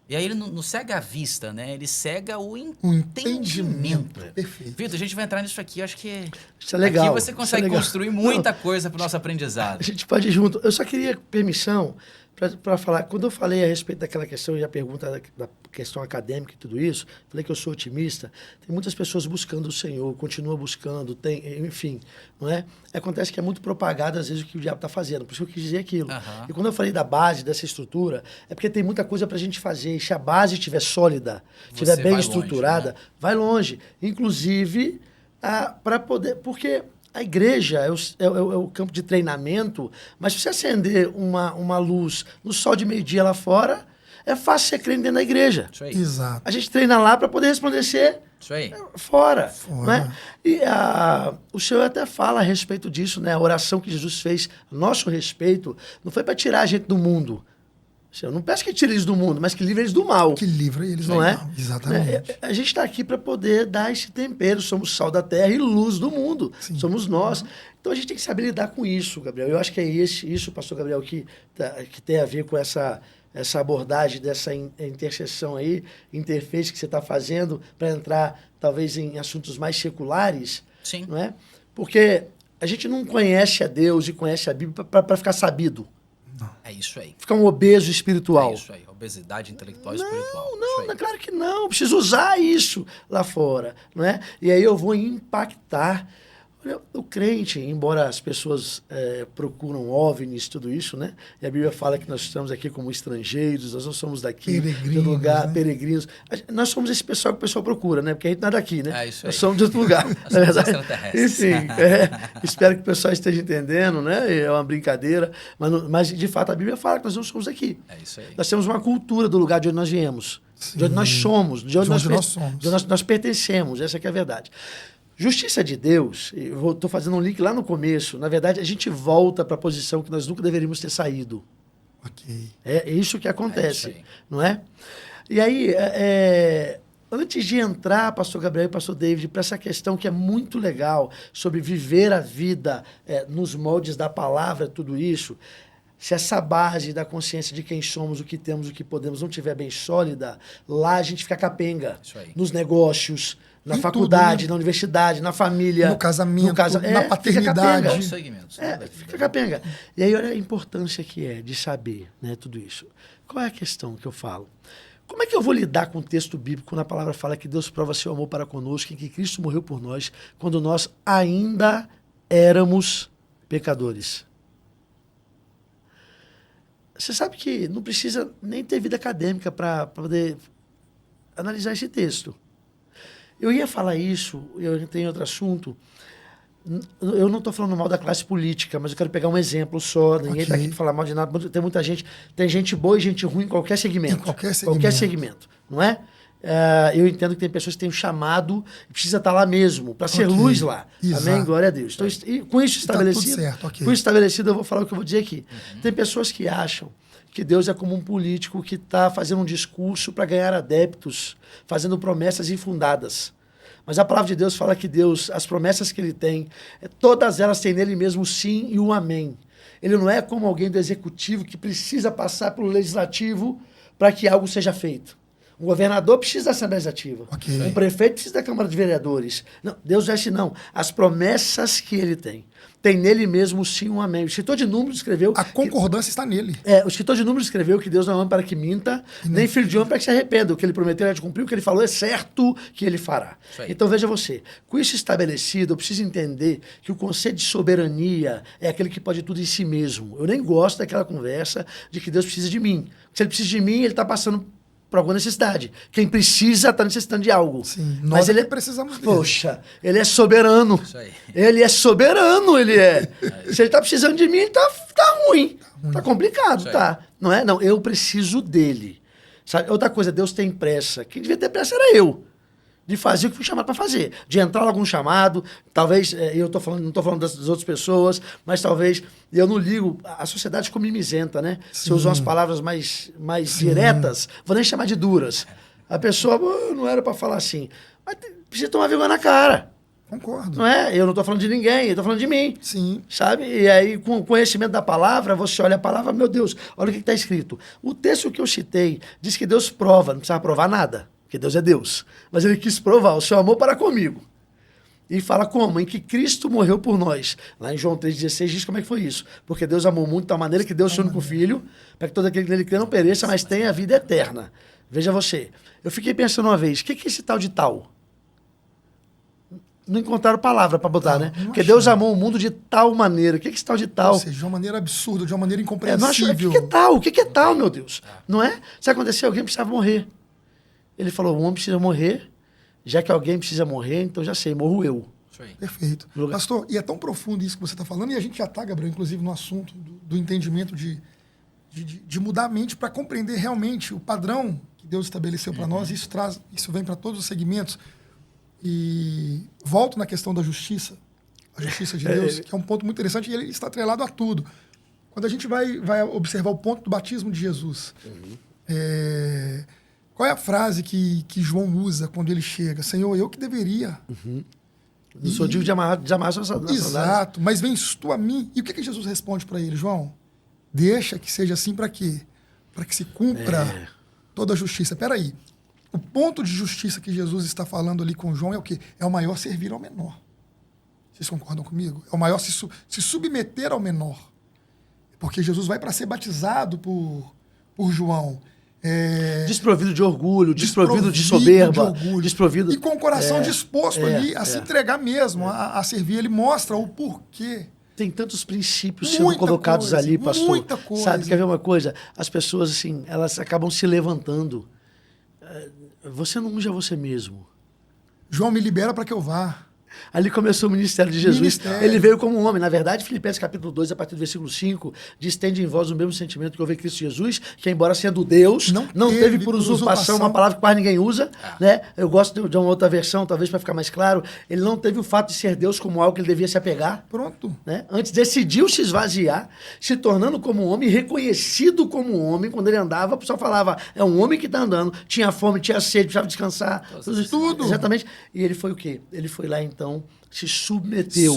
Speaker 2: E aí ele não cega a vista, né? Ele cega o entendimento.
Speaker 1: Perfeito.
Speaker 2: Vitor, a gente vai entrar nisso aqui. Eu acho que
Speaker 3: Isso é legal.
Speaker 2: aqui você consegue construir muita coisa para o nosso aprendizado.
Speaker 3: A gente pode ir junto. Eu só queria permissão para falar. Quando eu falei a respeito daquela questão e a pergunta da questão acadêmica e tudo isso, falei que eu sou otimista. Tem muitas pessoas buscando o Senhor, continuam buscando, enfim, não é? Acontece que é muito propagado às vezes o que o diabo está fazendo. Por isso que eu quis dizer aquilo.
Speaker 2: Aham.
Speaker 3: E quando eu falei da base, dessa estrutura, é porque tem muita coisa para a gente fazer. E se a base estiver sólida, estiver
Speaker 2: Você
Speaker 3: bem
Speaker 2: vai
Speaker 3: estruturada,
Speaker 2: longe, né?
Speaker 3: vai longe. Inclusive, para poder... Porque... A igreja é o campo de treinamento, mas se você acender uma luz no sol de meio-dia lá fora, é fácil ser crente dentro da igreja.
Speaker 2: Isso aí.
Speaker 1: Exato.
Speaker 3: A gente treina lá para poder resplandecer
Speaker 2: Isso aí.
Speaker 3: fora.
Speaker 1: Fora.
Speaker 3: Né? E o Senhor até fala a respeito disso, né? A oração que Jesus fez a nosso respeito não foi para tirar a gente do mundo. Eu não peço que tire eles do mundo, mas que livre eles do mal.
Speaker 1: Que livra eles,
Speaker 3: Não
Speaker 1: do
Speaker 3: é?
Speaker 1: mal. Exatamente.
Speaker 3: A gente está aqui para poder dar esse tempero. Somos sal da terra e luz do mundo.
Speaker 1: Sim.
Speaker 3: Somos nós. Então a gente tem que saber lidar com isso, Gabriel. Eu acho que é isso, pastor Gabriel, que tem a ver com essa abordagem dessa interseção aí, interface que você está fazendo para entrar, talvez, em assuntos mais seculares.
Speaker 2: Sim.
Speaker 3: Não é? Porque a gente não conhece a Deus e conhece a Bíblia para ficar sabido.
Speaker 2: É isso aí.
Speaker 3: Ficar um obeso espiritual.
Speaker 2: É isso aí. Obesidade intelectual e espiritual. Isso
Speaker 3: Não,
Speaker 2: aí.
Speaker 3: claro que não. Eu preciso usar isso lá fora, não é? E aí eu vou impactar. Olha, o crente, embora as pessoas procuram OVNIs, tudo isso, né? E a Bíblia fala que nós estamos aqui como estrangeiros, nós não somos daqui, do lugar,
Speaker 1: né?
Speaker 3: Peregrinos. Nós somos esse pessoal que o pessoal procura, né? Porque a gente não é daqui, né?
Speaker 2: Isso aí.
Speaker 3: Nós somos de outro lugar.
Speaker 2: Nós somos extraterrestres.
Speaker 3: Enfim, espero que o pessoal esteja entendendo, né? É uma brincadeira. Mas, de fato, a Bíblia fala que nós não somos daqui.
Speaker 2: É isso aí.
Speaker 3: Nós temos uma cultura do lugar de onde nós viemos,
Speaker 1: Sim.
Speaker 3: de onde nós somos, de onde nós
Speaker 1: somos.
Speaker 3: de onde nós pertencemos. Essa que é a verdade. Justiça de Deus, eu estou fazendo um link lá no começo, na verdade a gente volta para a posição que nós nunca deveríamos ter saído.
Speaker 1: Ok.
Speaker 3: É isso que acontece,
Speaker 2: aí.
Speaker 3: não é? E aí, antes de entrar, pastor Gabriel e pastor David, para essa questão que é muito legal, sobre viver a vida nos moldes da palavra, tudo isso, se essa base da consciência de quem somos, o que temos, o que podemos, não estiver bem sólida, lá a gente fica capenga.
Speaker 2: Isso aí.
Speaker 3: Nos negócios, na
Speaker 1: Em
Speaker 3: faculdade,
Speaker 1: tudo, né?
Speaker 3: na universidade, na família.
Speaker 1: No casamento, na
Speaker 3: fica
Speaker 1: paternidade.
Speaker 3: capenga.
Speaker 2: Todos os segmentos. né, da vida.
Speaker 3: Fica capenga. E aí, olha a importância que é de saber, né, tudo isso. Qual é a questão que eu falo? Como é que eu vou lidar com o texto bíblico quando a palavra fala que Deus prova seu amor para conosco, em que Cristo morreu por nós, quando nós ainda éramos pecadores? Você sabe que não precisa nem ter vida acadêmica para poder analisar esse texto. Eu ia falar isso, eu entrei em outro assunto. Eu não estou falando mal da classe política, mas eu quero pegar um exemplo só. Ninguém está aqui para falar mal de nada. Tem muita gente, tem gente boa e gente ruim em qualquer segmento.
Speaker 1: Em qualquer
Speaker 3: segmento, não é? Eu entendo que tem pessoas que têm um chamado e precisa estar lá mesmo, para ser luz lá.
Speaker 1: Exato.
Speaker 3: Amém? Glória a Deus. Então, e com isso estabelecido,
Speaker 1: tudo certo,
Speaker 3: com isso estabelecido, eu vou falar o que eu vou dizer aqui. Tem pessoas que acham que Deus é como um político que está fazendo um discurso para ganhar adeptos, fazendo promessas infundadas. Mas a palavra de Deus fala que Deus, as promessas que ele tem, todas elas têm nele mesmo o sim e o amém. Ele não é como alguém do executivo que precisa passar pelo legislativo para que algo seja feito. Um governador precisa da Assembleia Legislativa.
Speaker 1: Ok.
Speaker 3: Um prefeito precisa da Câmara de Vereadores. Não, Deus é assim, não. As promessas que ele tem nele mesmo o sim e o amém. O escritor de Números escreveu...
Speaker 1: A concordância está nele.
Speaker 3: O escritor de Números escreveu que Deus não é homem para que minta, nem filho de homem para que se arrependa. O que ele prometeu é de cumprir, o que ele falou é certo que ele fará. Então veja você, com isso estabelecido, eu preciso entender que o conceito de soberania é aquele que pode tudo em si mesmo. Eu nem gosto daquela conversa de que Deus precisa de mim. Se ele precisa de mim, ele está passando por alguma necessidade. Quem precisa está necessitando de algo.
Speaker 1: Sim,
Speaker 3: mas ele
Speaker 1: precisamos dele.
Speaker 3: Poxa, ele é soberano.
Speaker 2: Isso aí.
Speaker 3: Ele é soberano, ele é. Se ele está precisando de mim, ele tá ruim. Tá complicado, tá. Não é? Não, eu preciso dele. Sabe? Outra coisa, Deus tem pressa. Quem devia ter pressa era eu. De fazer o que fui chamado para fazer. De entrar em algum chamado, talvez, eu não estou falando das outras pessoas, mas talvez, eu não ligo, a sociedade ficou mimizenta, né? Se eu usar umas palavras mais diretas, vou nem chamar de duras. A pessoa, não era para falar assim, mas precisa tomar vergonha na cara.
Speaker 1: Concordo.
Speaker 3: Não é? Eu não estou falando de ninguém, eu estou falando de mim.
Speaker 1: Sim.
Speaker 3: Sabe? E aí, com o conhecimento da palavra, você olha a palavra, meu Deus, olha o que está escrito. O texto que eu citei diz que Deus prova, não precisava provar nada. Porque Deus é Deus. Mas ele quis provar o seu amor para comigo. E fala como? Em que Cristo morreu por nós. Lá em João 3,16 diz como é que foi isso. Porque Deus amou muito de tal maneira que deu o seu único filho, para que todo aquele que nele crê não pereça, mas tenha a vida eterna. Veja você. Eu fiquei pensando uma vez, o que é esse tal de tal? Não encontraram palavra para botar, né? Porque Deus amou o mundo de tal maneira. O que é esse tal de tal?
Speaker 1: Ou seja, de uma maneira absurda, de uma maneira incompreensível.
Speaker 3: O que é tal? O que é tal, meu Deus? Não é? Se acontecer, alguém precisava morrer. Ele falou, o homem precisa morrer, já que alguém precisa morrer, então já sei, morro eu.
Speaker 2: Isso aí.
Speaker 1: Perfeito. Pastor, e é tão profundo isso que você está falando, e a gente já está, Gabriel, inclusive no assunto do entendimento de mudar a mente para compreender realmente o padrão que Deus estabeleceu para nós, e isso vem para todos os segmentos. E volto na questão da justiça, a justiça de Deus, que é um ponto muito interessante, e ele está atrelado a tudo. Quando a gente vai observar o ponto do batismo de Jesus, qual é a frase que João usa quando ele chega? Senhor, eu que deveria.
Speaker 3: Eu sou digno de amar suas sandálias.
Speaker 1: Exato, mas vens tu a mim. E o que Jesus responde para ele, João? Deixa que seja assim para quê? Para que se cumpra toda a justiça. Peraí, o ponto de justiça que Jesus está falando ali com João é o quê? É o maior servir ao menor. Vocês concordam comigo? É o maior se submeter ao menor. Porque Jesus vai para ser batizado por João.
Speaker 3: Desprovido de orgulho, desprovido de soberba,
Speaker 1: orgulho.
Speaker 3: desprovido...
Speaker 1: E com o coração disposto ali a se
Speaker 3: é.
Speaker 1: entregar mesmo, a servir. Ele mostra o porquê.
Speaker 3: Tem tantos princípios sendo
Speaker 1: Muita
Speaker 3: colocados
Speaker 1: coisa,
Speaker 3: ali, pastor.
Speaker 1: muita coisa.
Speaker 3: Sabe, quer ver uma coisa? As pessoas, assim, elas acabam se levantando. Você não unge a você mesmo.
Speaker 1: João, me libera para que eu vá.
Speaker 3: Ali começou o ministério de Jesus.
Speaker 1: Ministério.
Speaker 3: Ele veio como um homem. Na verdade, Filipenses capítulo 2, a partir do versículo 5, diz: tende em vós o mesmo sentimento que houve em Cristo Jesus, que embora sendo Deus, não teve por usurpação, uma palavra que quase ninguém usa. Né? Eu gosto de uma outra versão, talvez para ficar mais claro. Ele não teve o fato de ser Deus como algo que ele devia se apegar.
Speaker 1: Pronto.
Speaker 3: Né? Antes decidiu se esvaziar, se tornando como um homem, reconhecido como um homem. Quando ele andava, o pessoal falava: é um homem que está andando, tinha fome, tinha sede, precisava descansar.
Speaker 1: Tudo.
Speaker 3: Exatamente. E ele foi o quê? Ele foi lá, então, se submeteu.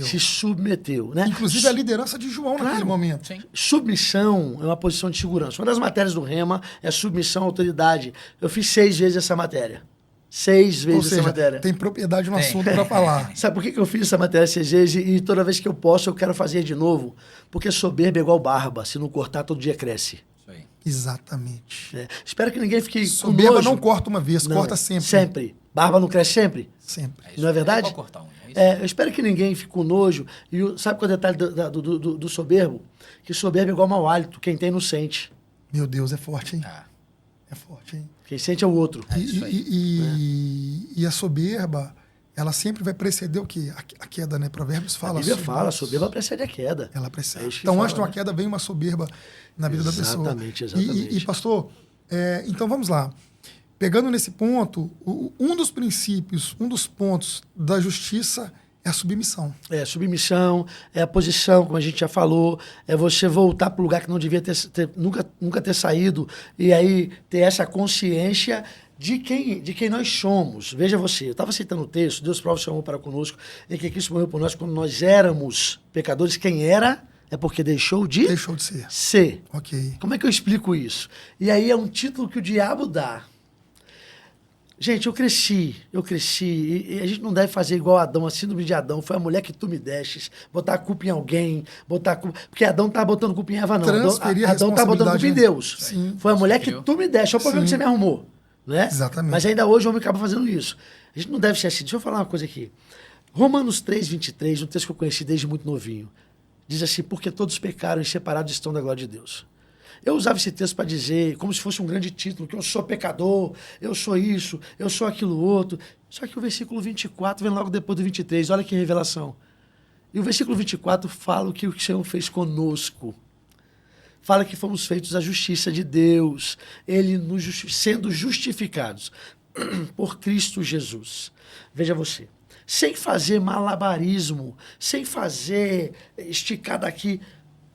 Speaker 3: Se submeteu. Né?
Speaker 1: Inclusive a liderança de João naquele momento.
Speaker 2: Sim.
Speaker 3: Submissão é uma posição de segurança. Uma das matérias do Rema é submissão à autoridade. Eu fiz 6 vezes essa matéria. 6 vezes
Speaker 1: Ou seja,
Speaker 3: essa matéria.
Speaker 1: tem propriedade no assunto para falar.
Speaker 3: Sabe por que eu fiz essa matéria 6 vezes e toda vez que eu posso eu quero fazer de novo? Porque soberba é igual barba. Se não cortar, todo dia cresce.
Speaker 2: Isso aí.
Speaker 1: Exatamente.
Speaker 3: Espero que ninguém fique
Speaker 1: Soberba
Speaker 3: com nojo.
Speaker 1: não corta uma vez, corta sempre.
Speaker 3: Sempre. Barba não cresce sempre?
Speaker 1: Sempre.
Speaker 3: Não é verdade?
Speaker 2: É igual cortar unha, é isso?
Speaker 3: Eu espero que ninguém fique com nojo. E sabe qual é o detalhe do soberbo? Que soberbo é igual mau hálito. Quem tem não sente.
Speaker 1: Meu Deus, é forte, hein?
Speaker 2: Ah,
Speaker 1: É forte, hein?
Speaker 3: Quem sente é o outro.
Speaker 2: isso aí.
Speaker 1: E a soberba, ela sempre vai preceder o quê? A queda, né? Provérbios
Speaker 3: A
Speaker 1: fala
Speaker 3: Bíblia
Speaker 1: sobre
Speaker 3: fala, a
Speaker 1: isso.
Speaker 3: soberba precede a queda.
Speaker 1: Ela
Speaker 3: É
Speaker 1: precede.
Speaker 3: isso que
Speaker 1: Então,
Speaker 3: fala,
Speaker 1: antes de uma
Speaker 3: né?
Speaker 1: queda, vem uma soberba na vida da pessoa.
Speaker 3: Exatamente.
Speaker 1: E pastor, então vamos lá. Pegando nesse ponto, um dos princípios, um dos pontos da justiça é a submissão.
Speaker 3: É submissão, é a posição, como a gente já falou, é você voltar para o lugar que não devia nunca ter saído, e aí ter essa consciência de quem nós somos. Veja você, eu estava citando o texto, Deus prova o seu amor para conosco, em que Cristo morreu por nós quando nós éramos pecadores. Quem era é porque deixou de ser.
Speaker 1: Ok.
Speaker 3: Como é que eu explico isso? E aí é um título que o diabo dá. Gente, eu cresci, e a gente não deve fazer igual Adão, a síndrome de Adão, foi a mulher que tu me destes, botar a culpa em alguém, porque Adão tá botando culpa em Eva, não.
Speaker 1: Transferir a
Speaker 3: Adão tá botando culpa em Deus.
Speaker 1: Sim.
Speaker 3: Foi a mulher que tu me deste, olha o problema que você me arrumou. Né?
Speaker 1: Exatamente.
Speaker 3: Mas ainda hoje o homem acaba fazendo isso. A gente não deve ser assim. Deixa eu falar uma coisa aqui. Romanos 3:23, um texto que eu conheci desde muito novinho, diz assim: porque todos pecaram e separados estão da glória de Deus. Eu usava esse texto para dizer, como se fosse um grande título, que eu sou pecador, eu sou isso, eu sou aquilo outro. Só que o versículo 24 vem logo depois do 23, olha que revelação. E o versículo 24 fala o que o Senhor fez conosco. Fala que fomos feitos à justiça de Deus, Ele sendo justificados por Cristo Jesus. Veja você, sem fazer malabarismo, sem fazer esticar daqui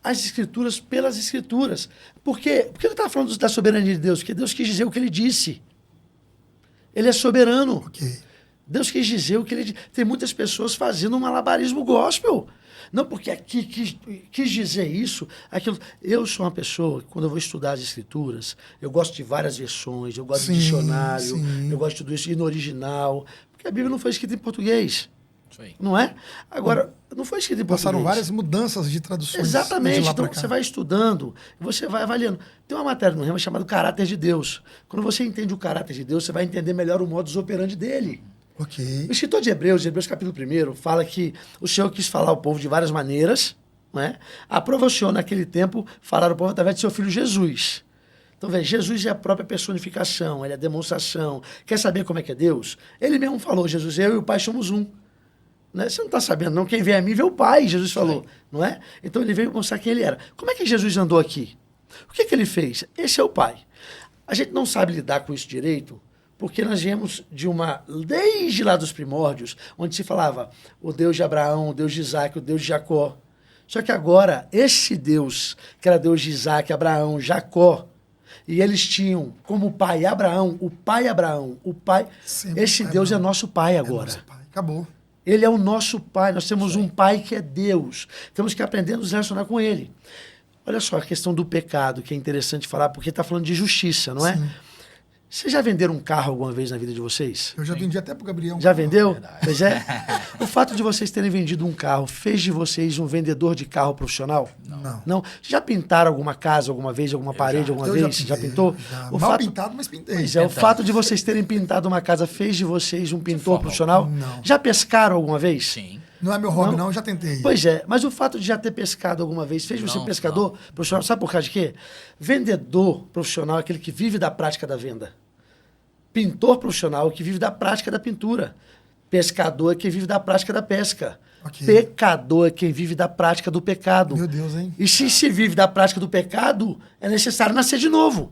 Speaker 3: as Escrituras pelas Escrituras. Por quê? Por que eu estava falando da soberania de Deus? Porque Deus quis dizer o que Ele disse. Ele é soberano.
Speaker 1: Ok.
Speaker 3: Deus quis dizer o que Ele disse. Tem muitas pessoas fazendo um malabarismo gospel. Não porque aqui quis dizer isso, aquilo. Eu sou uma pessoa que, quando eu vou estudar as Escrituras, eu gosto de várias versões, eu gosto de dicionário, eu gosto de tudo isso, e no original, porque a Bíblia não foi escrita em português.
Speaker 2: Isso aí.
Speaker 3: Não é? Agora, não foi escrito em português.
Speaker 1: Passaram várias mudanças de traduções.
Speaker 3: Exatamente.
Speaker 1: De lá
Speaker 3: Então,
Speaker 1: pra cá.
Speaker 3: você vai estudando, você vai avaliando. Tem uma matéria no Rema chamada Caráter de Deus. Quando você entende o caráter de Deus, você vai entender melhor o modus operandi dele.
Speaker 1: Ok.
Speaker 3: O escritor de Hebreus capítulo 1, fala que o Senhor quis falar ao povo de várias maneiras, não é? Aprova o Senhor, naquele tempo, falar ao povo através de seu filho Jesus. Então, veja, Jesus é a própria personificação, ele é a demonstração. Quer saber como é que é Deus? Ele mesmo falou: Jesus, eu e o Pai somos um. Né? Você não está sabendo, não. Quem vê a mim vê o Pai, Jesus falou.
Speaker 2: Sim.
Speaker 3: Não é? Então ele veio mostrar quem ele era. Como é que Jesus andou aqui? O que ele fez? Esse é o Pai. A gente não sabe lidar com isso direito, porque nós viemos desde lá dos primórdios, onde se falava o Deus de Abraão, o Deus de Isaac, o Deus de Jacó. Só que agora, esse Deus, que era Deus de Isaac, Abraão, Jacó, e eles tinham como pai Abraão, o pai Abraão, o pai...
Speaker 1: Sempre
Speaker 3: esse
Speaker 1: pai
Speaker 3: Deus
Speaker 1: Abraão.
Speaker 3: é nosso pai
Speaker 1: É
Speaker 3: agora.
Speaker 1: nosso pai. Acabou.
Speaker 3: Ele é o nosso pai, nós temos um pai que é Deus. Temos que aprender a nos relacionar com ele. Olha só a questão do pecado, que é interessante falar, porque está falando de justiça, não é?
Speaker 1: Sim.
Speaker 3: Vocês já venderam um carro alguma vez na vida de vocês?
Speaker 1: Eu já vendi até pro Gabriel.
Speaker 3: Já vendeu?
Speaker 2: Verdade.
Speaker 3: Pois é. O fato de vocês terem vendido um carro fez de vocês um vendedor de carro profissional?
Speaker 1: Não.
Speaker 3: Não? Já pintaram alguma casa alguma vez, alguma parede alguma
Speaker 1: Eu
Speaker 3: vez?
Speaker 1: já
Speaker 3: Já
Speaker 1: pintei,
Speaker 3: pintou?
Speaker 1: já.
Speaker 3: O
Speaker 1: Mal
Speaker 3: fato...
Speaker 1: pintado, mas pintei.
Speaker 3: Pois é, o
Speaker 2: Então.
Speaker 3: fato de vocês terem pintado uma casa fez de vocês um pintor
Speaker 2: forma
Speaker 3: profissional?
Speaker 1: Não.
Speaker 3: Já pescaram alguma vez?
Speaker 2: Sim.
Speaker 1: Não é meu hobby,
Speaker 3: Não.
Speaker 1: não, eu já tentei.
Speaker 3: Pois é, mas o fato de já ter pescado alguma vez fez você um
Speaker 2: Não,
Speaker 3: pescador profissional? Sabe por causa de quê? Vendedor profissional é aquele que vive da prática da venda. Pintor profissional é que vive da prática da pintura. Pescador é quem vive da prática da pesca.
Speaker 1: Ok.
Speaker 3: Pecador é quem vive da prática do pecado.
Speaker 1: Meu Deus, hein?
Speaker 3: E se vive da prática do pecado, é necessário nascer de novo.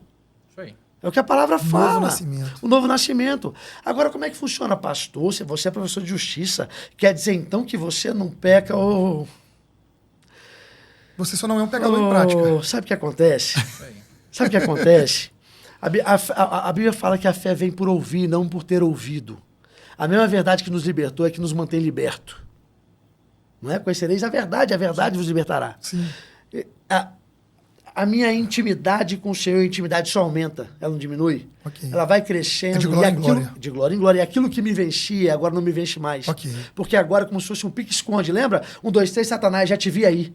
Speaker 2: Isso aí.
Speaker 3: É o que a palavra fala.
Speaker 1: nascimento.
Speaker 3: O novo nascimento. Agora, como é que funciona, pastor? Se você é professor de justiça, quer dizer então que você não peca ou...
Speaker 1: Você só não é um pecador em prática.
Speaker 3: Sabe o que acontece?
Speaker 2: Isso aí.
Speaker 3: Sabe o que acontece? A Bíblia fala que a fé vem por ouvir, não por ter ouvido. A mesma verdade que nos libertou é que nos mantém liberto. Não é? Conhecereis a verdade vos libertará.
Speaker 1: Sim.
Speaker 3: A minha intimidade com o Senhor, a intimidade só aumenta, ela não diminui.
Speaker 1: Ok.
Speaker 3: Ela vai crescendo.
Speaker 1: É de glória
Speaker 3: e
Speaker 1: em
Speaker 3: aquilo,
Speaker 1: glória.
Speaker 3: de glória em glória. E aquilo que me vencia, agora não me vence mais.
Speaker 1: Ok.
Speaker 3: Porque agora, como se fosse um pique-esconde, lembra? 1, 2, 3, Satanás, já te vi aí.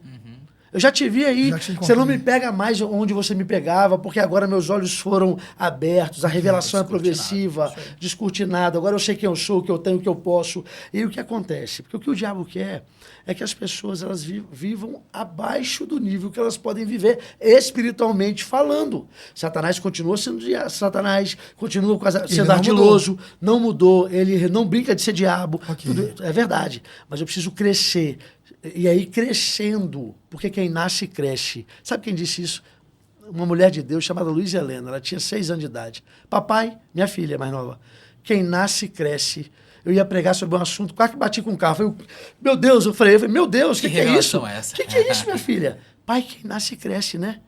Speaker 3: Eu já te vi aí.
Speaker 1: Já te
Speaker 3: Você não
Speaker 1: encontrei.
Speaker 3: me pega mais onde você me pegava, porque agora meus olhos foram abertos, a revelação é progressiva, descortinada. Agora eu sei quem eu sou, o que eu tenho, o que eu posso. E o que acontece? Porque o que o diabo quer é que as pessoas elas vivam abaixo do nível que elas podem viver espiritualmente falando. Satanás continua sendo Satanás, continua sendo
Speaker 1: não
Speaker 3: ardiloso, não mudou, ele não brinca de ser diabo.
Speaker 1: Ok.
Speaker 3: Tudo, é verdade. Mas eu preciso crescer. E aí, crescendo, porque quem nasce, cresce. Sabe quem disse isso? Uma mulher de Deus chamada Luiz Helena. Ela tinha 6 anos de idade. Papai, minha filha mais nova, quem nasce, cresce. Eu ia pregar sobre um assunto, quase que bati com o carro. Meu Deus, eu falei, meu Deus, o que é isso?
Speaker 2: revelação é essa?
Speaker 3: O que é isso, minha filha? Pai, quem nasce, cresce, né?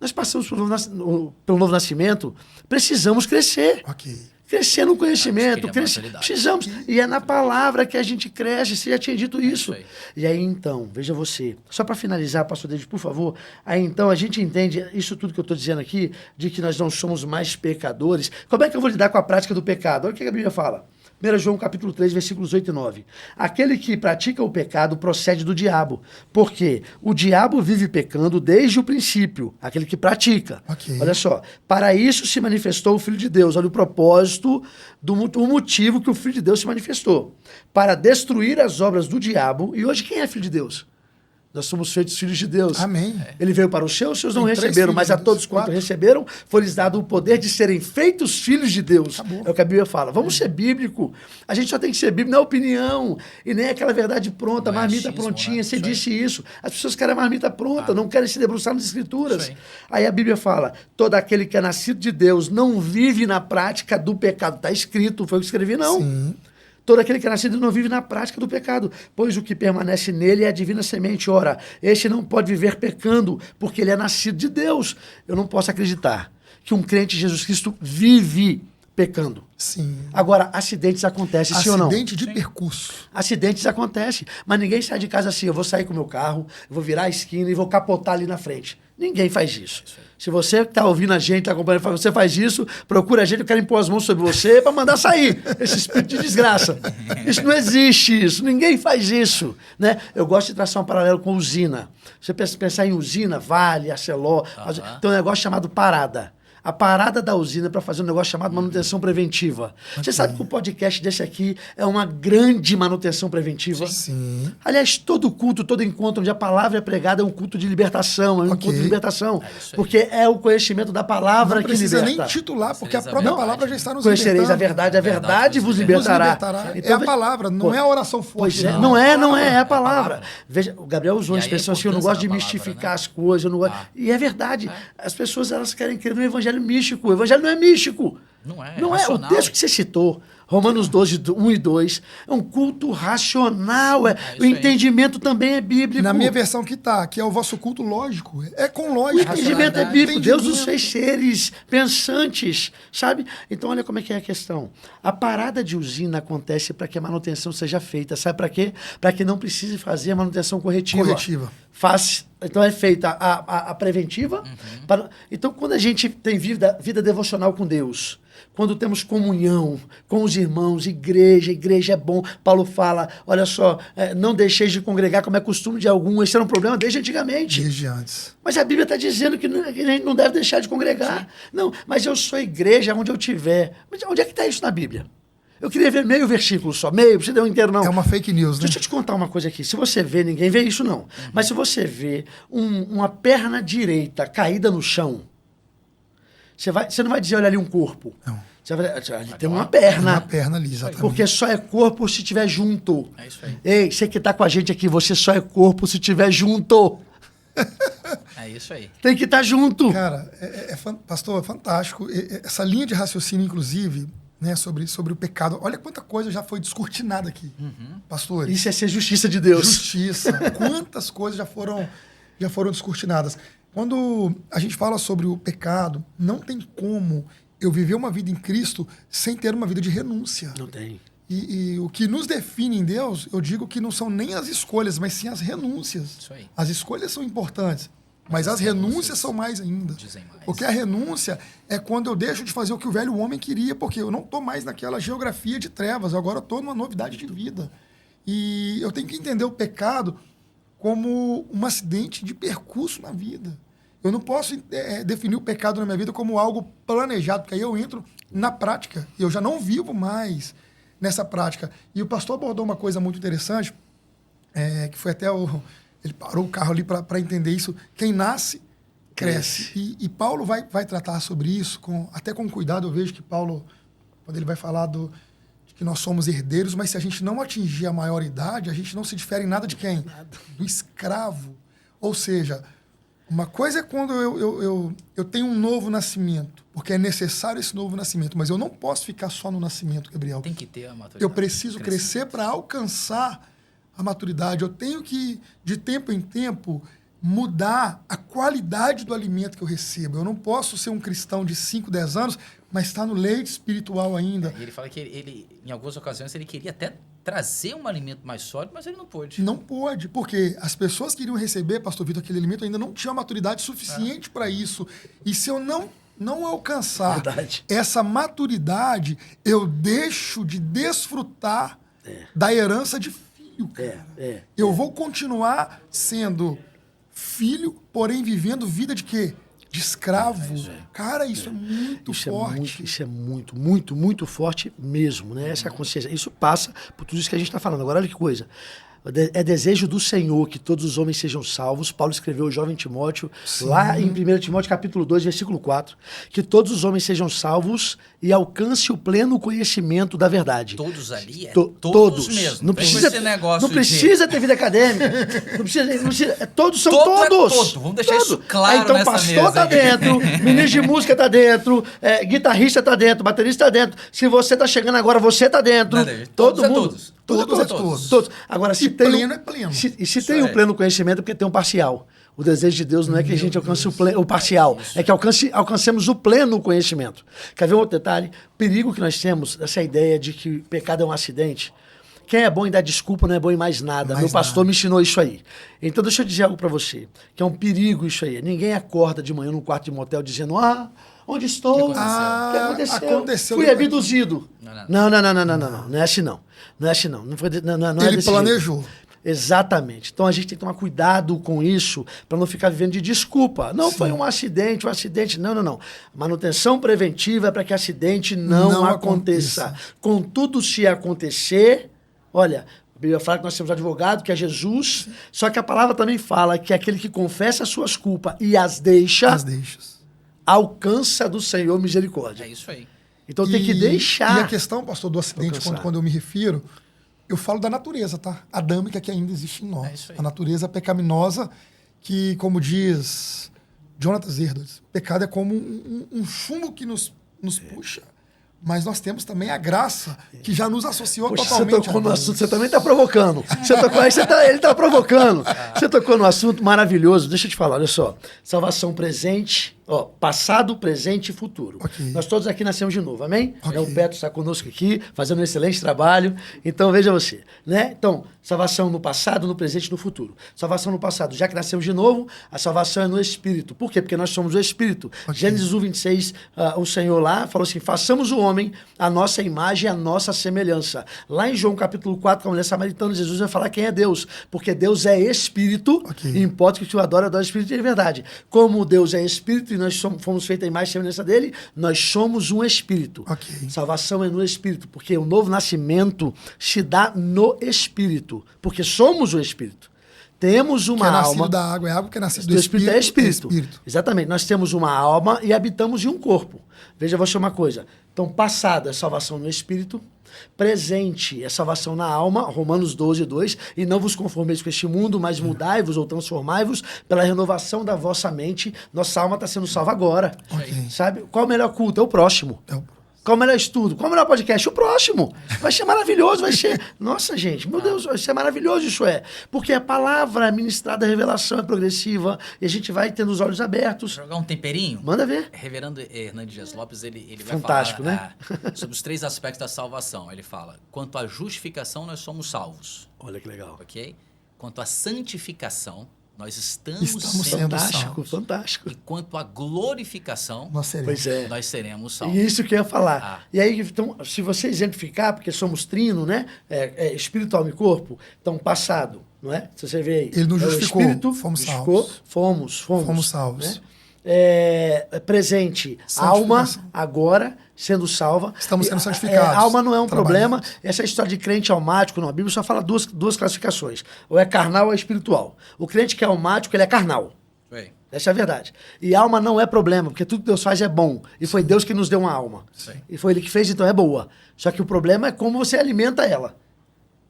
Speaker 3: Nós passamos pelo novo nascimento, precisamos crescer.
Speaker 1: Ok.
Speaker 3: Crescer no conhecimento,
Speaker 2: Adquirir a maturidade.
Speaker 3: precisamos. E é na palavra que a gente cresce, você já tinha dito isso.
Speaker 2: aí.
Speaker 3: E aí então, veja você, só para finalizar, pastor David, por favor, aí então a gente entende isso tudo que eu estou dizendo aqui, de que nós não somos mais pecadores. Como é que eu vou lidar com a prática do pecado? Olha o que a Bíblia fala. 1 João capítulo 3, versículos 8 e 9. Aquele que pratica o pecado procede do diabo, porque o diabo vive pecando desde o princípio, aquele que pratica.
Speaker 1: Ok.
Speaker 3: Olha só, para isso se manifestou o Filho de Deus. Olha o propósito, o motivo que o Filho de Deus se manifestou. Para destruir as obras do diabo. E hoje quem é Filho de Deus? Nós somos feitos filhos de Deus.
Speaker 1: Amém.
Speaker 3: Ele veio para os seus não
Speaker 1: Tem 3
Speaker 3: receberam, mas a
Speaker 1: filhos,
Speaker 3: todos quanto
Speaker 1: 4.
Speaker 3: receberam, foi-lhes dado o poder de serem feitos filhos de Deus.
Speaker 1: Acabou.
Speaker 3: É o que a Bíblia fala. Vamos ser bíblico. A gente só tem que ser bíblico, não é opinião. E nem aquela verdade pronta,
Speaker 2: Não é
Speaker 3: marmita
Speaker 2: achismo,
Speaker 3: prontinha.
Speaker 2: né?
Speaker 3: Você
Speaker 2: Isso aí.
Speaker 3: disse isso. As pessoas querem a marmita pronta, não querem se debruçar nas Escrituras.
Speaker 2: Isso
Speaker 3: Aí a Bíblia fala, todo aquele que é nascido de Deus não vive na prática do pecado. Está escrito, foi o que escrevi, não.
Speaker 1: Sim.
Speaker 3: Todo aquele que é nascido não vive na prática do pecado, pois o que permanece nele é a divina semente. Ora, este não pode viver pecando, porque ele é nascido de Deus. Eu não posso acreditar que um crente em Jesus Cristo vive pecando.
Speaker 1: Sim.
Speaker 3: Agora, acidentes acontecem, sim ou não?
Speaker 1: Acidente de percurso.
Speaker 3: Acidentes acontecem, mas ninguém sai de casa assim, eu vou sair com o meu carro, eu vou virar a esquina e vou capotar ali na frente. Ninguém faz isso. Se você que está ouvindo a gente, está acompanhando, você faz isso, procura a gente, eu quero impor as mãos sobre você para mandar sair esse espírito de desgraça. Isso não existe, isso. Ninguém faz isso. Né? Eu gosto de traçar um paralelo com usina. Você pensar em usina, Vale, Arcelor, tem um negócio chamado parada. A parada da usina para fazer um negócio chamado manutenção preventiva. Você sabe que o podcast desse aqui é uma grande manutenção preventiva?
Speaker 1: Sim.
Speaker 3: Aliás, todo culto, todo encontro onde a palavra é pregada é um culto de libertação, é um
Speaker 1: Ok.
Speaker 3: culto de libertação.
Speaker 2: isso aí.
Speaker 3: Porque é o conhecimento da palavra
Speaker 1: Não
Speaker 3: que
Speaker 1: precisa
Speaker 3: liberta.
Speaker 1: nem titular, porque a
Speaker 2: Conhecereis a
Speaker 1: própria
Speaker 2: verdade.
Speaker 1: palavra já está nos
Speaker 3: Conhecereis a
Speaker 1: libertando.
Speaker 3: verdade vos libertará.
Speaker 1: É a palavra, não é a oração forte.
Speaker 3: Pois é, não é a palavra.
Speaker 2: palavra.
Speaker 3: Veja, o Gabriel usou
Speaker 2: E
Speaker 3: uma
Speaker 2: aí a
Speaker 3: expressão assim, eu não gosto de
Speaker 2: importância da palavra,
Speaker 3: mistificar
Speaker 2: né?
Speaker 3: as coisas, eu não gosto. E é verdade. As pessoas elas querem crer no evangelho místico. O evangelho não é místico.
Speaker 2: Não é,
Speaker 3: Não é. O
Speaker 2: racional.
Speaker 3: texto que você citou, Romanos 12, 1 e 2. É um culto racional. O
Speaker 2: isso aí.
Speaker 3: entendimento também é bíblico.
Speaker 1: Na minha versão que é o vosso culto lógico. É com
Speaker 3: O
Speaker 1: lógica.
Speaker 3: entendimento é
Speaker 2: racionalidade,
Speaker 3: bíblico. Deus nos
Speaker 1: entendimento.
Speaker 3: fez seres pensantes, sabe? Então, olha como é que é a questão. A parada de usina acontece para que a manutenção seja feita. Sabe para quê? Para que não precise fazer a manutenção corretiva. Então, é feita a preventiva. Então, quando a gente tem vida devocional com Deus, quando temos comunhão com os irmãos, igreja é bom. Paulo fala, olha só, não deixeis de congregar como é costume de algum. Esse era um problema desde antigamente.
Speaker 1: Desde antes.
Speaker 3: Mas a Bíblia está dizendo que a gente não deve deixar de congregar. Sim. Não, mas eu sou igreja onde eu estiver. Mas onde é que está isso na Bíblia? Eu queria ver meio versículo só, meio, você deu um inteiro, não.
Speaker 1: É uma fake news, né?
Speaker 3: Deixa eu te contar uma coisa aqui. Se você vê, ninguém vê isso, não. Mas se você vê uma perna direita caída no chão, você não vai dizer, olha ali um corpo.
Speaker 1: Não.
Speaker 3: Você vai ali tem uma perna.
Speaker 1: Uma perna ali, exatamente.
Speaker 3: Porque só é corpo se estiver junto.
Speaker 2: É isso aí.
Speaker 3: Ei, você que está com a gente aqui, você só é corpo se estiver junto.
Speaker 2: É isso aí.
Speaker 3: Tem que estar junto.
Speaker 1: Cara, pastor, é fantástico. Essa linha de raciocínio, inclusive, né, sobre o pecado. Olha quanta coisa já foi descortinada aqui, pastores.
Speaker 3: Isso é ser justiça de Deus.
Speaker 1: Justiça. Quantas coisas já foram descortinadas. Quando a gente fala sobre o pecado, não tem como eu viver uma vida em Cristo sem ter uma vida de renúncia.
Speaker 3: Não tem.
Speaker 1: E o que nos define em Deus, eu digo que não são nem as escolhas, mas sim as renúncias.
Speaker 2: Isso aí.
Speaker 1: As escolhas são importantes, mas as renúncias são mais ainda.
Speaker 2: Dizem mais.
Speaker 1: Porque a renúncia é quando eu deixo de fazer o que o velho homem queria, porque eu não estou mais naquela geografia de trevas, agora eu estou numa novidade de vida. E eu tenho que entender o pecado como um acidente de percurso na vida. Eu não posso definir o pecado na minha vida como algo planejado, porque aí eu entro na prática. Eu já não vivo mais nessa prática. E o pastor abordou uma coisa muito interessante, que foi até ele parou o carro ali para entender isso. Quem nasce, cresce. E Paulo vai tratar sobre isso, até com cuidado. Eu vejo que Paulo, quando ele vai falar de que nós somos herdeiros, mas se a gente não atingir a maioridade, a gente não se difere em nada de quem? Do escravo. Ou seja, uma coisa é quando eu tenho um novo nascimento, porque é necessário esse novo nascimento, mas eu não posso ficar só no nascimento, Gabriel.
Speaker 2: Tem que ter a maturidade.
Speaker 1: Eu preciso crescer para alcançar a maturidade. Eu tenho que, de tempo em tempo, mudar a qualidade do alimento que eu recebo. Eu não posso ser um cristão de 5, 10 anos, mas estar no leite espiritual ainda.
Speaker 2: E ele fala que ele, em algumas ocasiões, ele queria até trazer um alimento mais sólido, mas ele não pôde.
Speaker 1: Não pôde, porque as pessoas que iriam receber, pastor Vitor, aquele alimento ainda não tinham maturidade suficiente para isso. E se eu não alcançar essa maturidade, eu deixo de desfrutar da herança de filho, cara. Eu vou continuar sendo filho, porém vivendo vida de quê? De escravo. Cara, isso é muito forte.
Speaker 3: Isso é muito, muito, muito forte mesmo, né? Essa consciência. Isso passa por tudo isso que a gente está falando. Agora, olha que coisa. É desejo do Senhor que todos os homens sejam salvos. Paulo escreveu ao jovem Timóteo, lá em 1 Timóteo capítulo 2, versículo 4, que todos os homens sejejam salvos e alcance o pleno conhecimento da verdade.
Speaker 2: Todos ali?
Speaker 3: Todos
Speaker 2: mesmo.
Speaker 3: Não precisa,
Speaker 2: negócio
Speaker 3: não precisa ter vida acadêmica. Não precisa, todos são todos.
Speaker 2: Vamos deixar isso claro
Speaker 3: então,
Speaker 2: nessa
Speaker 3: pastor
Speaker 2: mesa
Speaker 3: tá
Speaker 2: aqui.
Speaker 3: dentro, ministro de música tá dentro, guitarrista tá dentro, baterista tá dentro. Se você tá chegando agora, você tá dentro.
Speaker 2: Todos é
Speaker 3: mundo.
Speaker 2: todos.
Speaker 1: Todos.
Speaker 3: Agora, se
Speaker 1: pleno é pleno.
Speaker 3: Se tem o pleno conhecimento, é porque tem um parcial. O desejo de Deus não é que a gente alcance o parcial, é que alcancemos o pleno conhecimento. Quer ver um outro detalhe? O perigo que nós temos, essa ideia de que pecado é um acidente. Quem é bom em dar desculpa não é bom em mais nada. Meu pastor me ensinou isso aí. Então, deixa eu dizer algo para você, que é um perigo isso aí. Ninguém acorda de manhã num quarto de motel dizendo, onde estou? O que aconteceu? Fui abduzido. Não. Não é assim não. Não é assim não.
Speaker 1: Ele planejou.
Speaker 3: Exatamente. Então a gente tem que tomar cuidado com isso para não ficar vivendo de desculpa. Não foi um acidente. Não. Manutenção preventiva é para que acidente não aconteça. Contudo, se acontecer, olha, a Bíblia fala que nós temos advogado, que é Jesus, só que a palavra também fala que aquele que confessa as suas culpas e as deixa, alcança do Senhor misericórdia.
Speaker 2: É isso aí.
Speaker 3: Então tem que deixar.
Speaker 1: E a questão, pastor, do acidente, quando eu me refiro, eu falo da natureza, tá? Adâmica que ainda existe em nós.
Speaker 2: É isso aí.
Speaker 1: A natureza pecaminosa que, como diz Jonathan Edwards, o pecado é como um chumbo que nos puxa mas nós temos também a graça que já nos associou
Speaker 3: Poxa, você
Speaker 1: totalmente
Speaker 3: tocou
Speaker 1: a
Speaker 3: no
Speaker 1: Deus.
Speaker 3: assunto, você também está provocando. Ele está provocando. Você tocou no assunto maravilhoso. Deixa eu te falar, olha só. Salvação presente, passado, presente e futuro.
Speaker 1: Ok.
Speaker 3: Nós todos aqui nascemos de novo, amém?
Speaker 1: Ok.
Speaker 3: O Petro está conosco aqui, fazendo um excelente trabalho. Então, veja você, né? Então, salvação no passado, no presente e no futuro. Salvação no passado, já que nascemos de novo, a salvação é no Espírito. Por quê? Porque nós somos o Espírito. Gênesis 1:26, o Senhor lá falou assim, façamos o homem a nossa imagem e a nossa semelhança. Lá em João capítulo 4, com a mulher samaritana, Jesus vai falar quem é Deus. Porque Deus é Espírito, e importa que tu adora Espírito de verdade. Como Deus é Espírito e nós fomos feitos a imagem e semelhança dele, nós somos um Espírito. Salvação é no Espírito, porque o novo nascimento se dá no Espírito, porque somos o Espírito. Temos uma alma.
Speaker 1: Que é nascido da água é água, que é nascido
Speaker 3: do Espírito é Espírito.
Speaker 1: Espírito.
Speaker 3: Exatamente. Nós temos uma alma e habitamos em um corpo. Veja, vou chamar uma coisa. Então, passado é salvação no Espírito. Presente é salvação na alma, Romanos 12:2. E não vos conformeis com este mundo, mas mudai-vos ou transformai-vos pela renovação da vossa mente. Nossa alma está sendo salva agora. Sabe? Qual o melhor culto? É o próximo. Qual o melhor estudo? Qual o melhor podcast? O próximo. Vai ser maravilhoso, vai ser... Nossa, gente, meu Deus, vai ser maravilhoso isso é. Porque a palavra ministrada, a revelação é progressiva e a gente vai tendo os olhos abertos.
Speaker 2: Jogar um temperinho?
Speaker 3: Manda ver.
Speaker 2: Reverendo Hernandes Dias Lopes, ele vai
Speaker 3: Fantástico,
Speaker 2: falar
Speaker 3: né?
Speaker 2: sobre os 3 aspectos da salvação. Ele fala, quanto à justificação, nós somos salvos.
Speaker 3: Olha que legal.
Speaker 2: Ok? Quanto à santificação, nós estamos
Speaker 1: Estamos
Speaker 2: sendo
Speaker 1: sendo
Speaker 2: salvos.
Speaker 3: Fantástico, fantástico.
Speaker 2: E quanto à glorificação,
Speaker 1: Nós seremos.
Speaker 3: Pois é.
Speaker 2: nós seremos salvos.
Speaker 3: E isso que eu ia falar. E aí, então, se você exemplificar, porque somos trino, né? Espírito, alma e corpo. Então, passado, não é? Se você vê aí.
Speaker 1: Ele nos
Speaker 3: o
Speaker 1: justificou,
Speaker 3: Espírito
Speaker 1: fomos
Speaker 3: justificou,
Speaker 1: salvos.
Speaker 3: Fomos
Speaker 1: salvos.
Speaker 3: Né? Presente, alma, agora, sendo salva.
Speaker 1: Estamos sendo santificados.
Speaker 3: Alma não é um
Speaker 1: Trabalhamos.
Speaker 3: problema. Essa história de crente almático, não. A Bíblia só fala duas classificações. Ou é carnal ou é espiritual. O crente que é almático, ele é carnal.
Speaker 2: Sim.
Speaker 3: Essa é a verdade. E alma não é problema, porque tudo que Deus faz é bom. E foi Deus que nos deu uma alma.
Speaker 2: Sim.
Speaker 3: E foi Ele que fez, então é boa. Só que o problema é como você alimenta ela.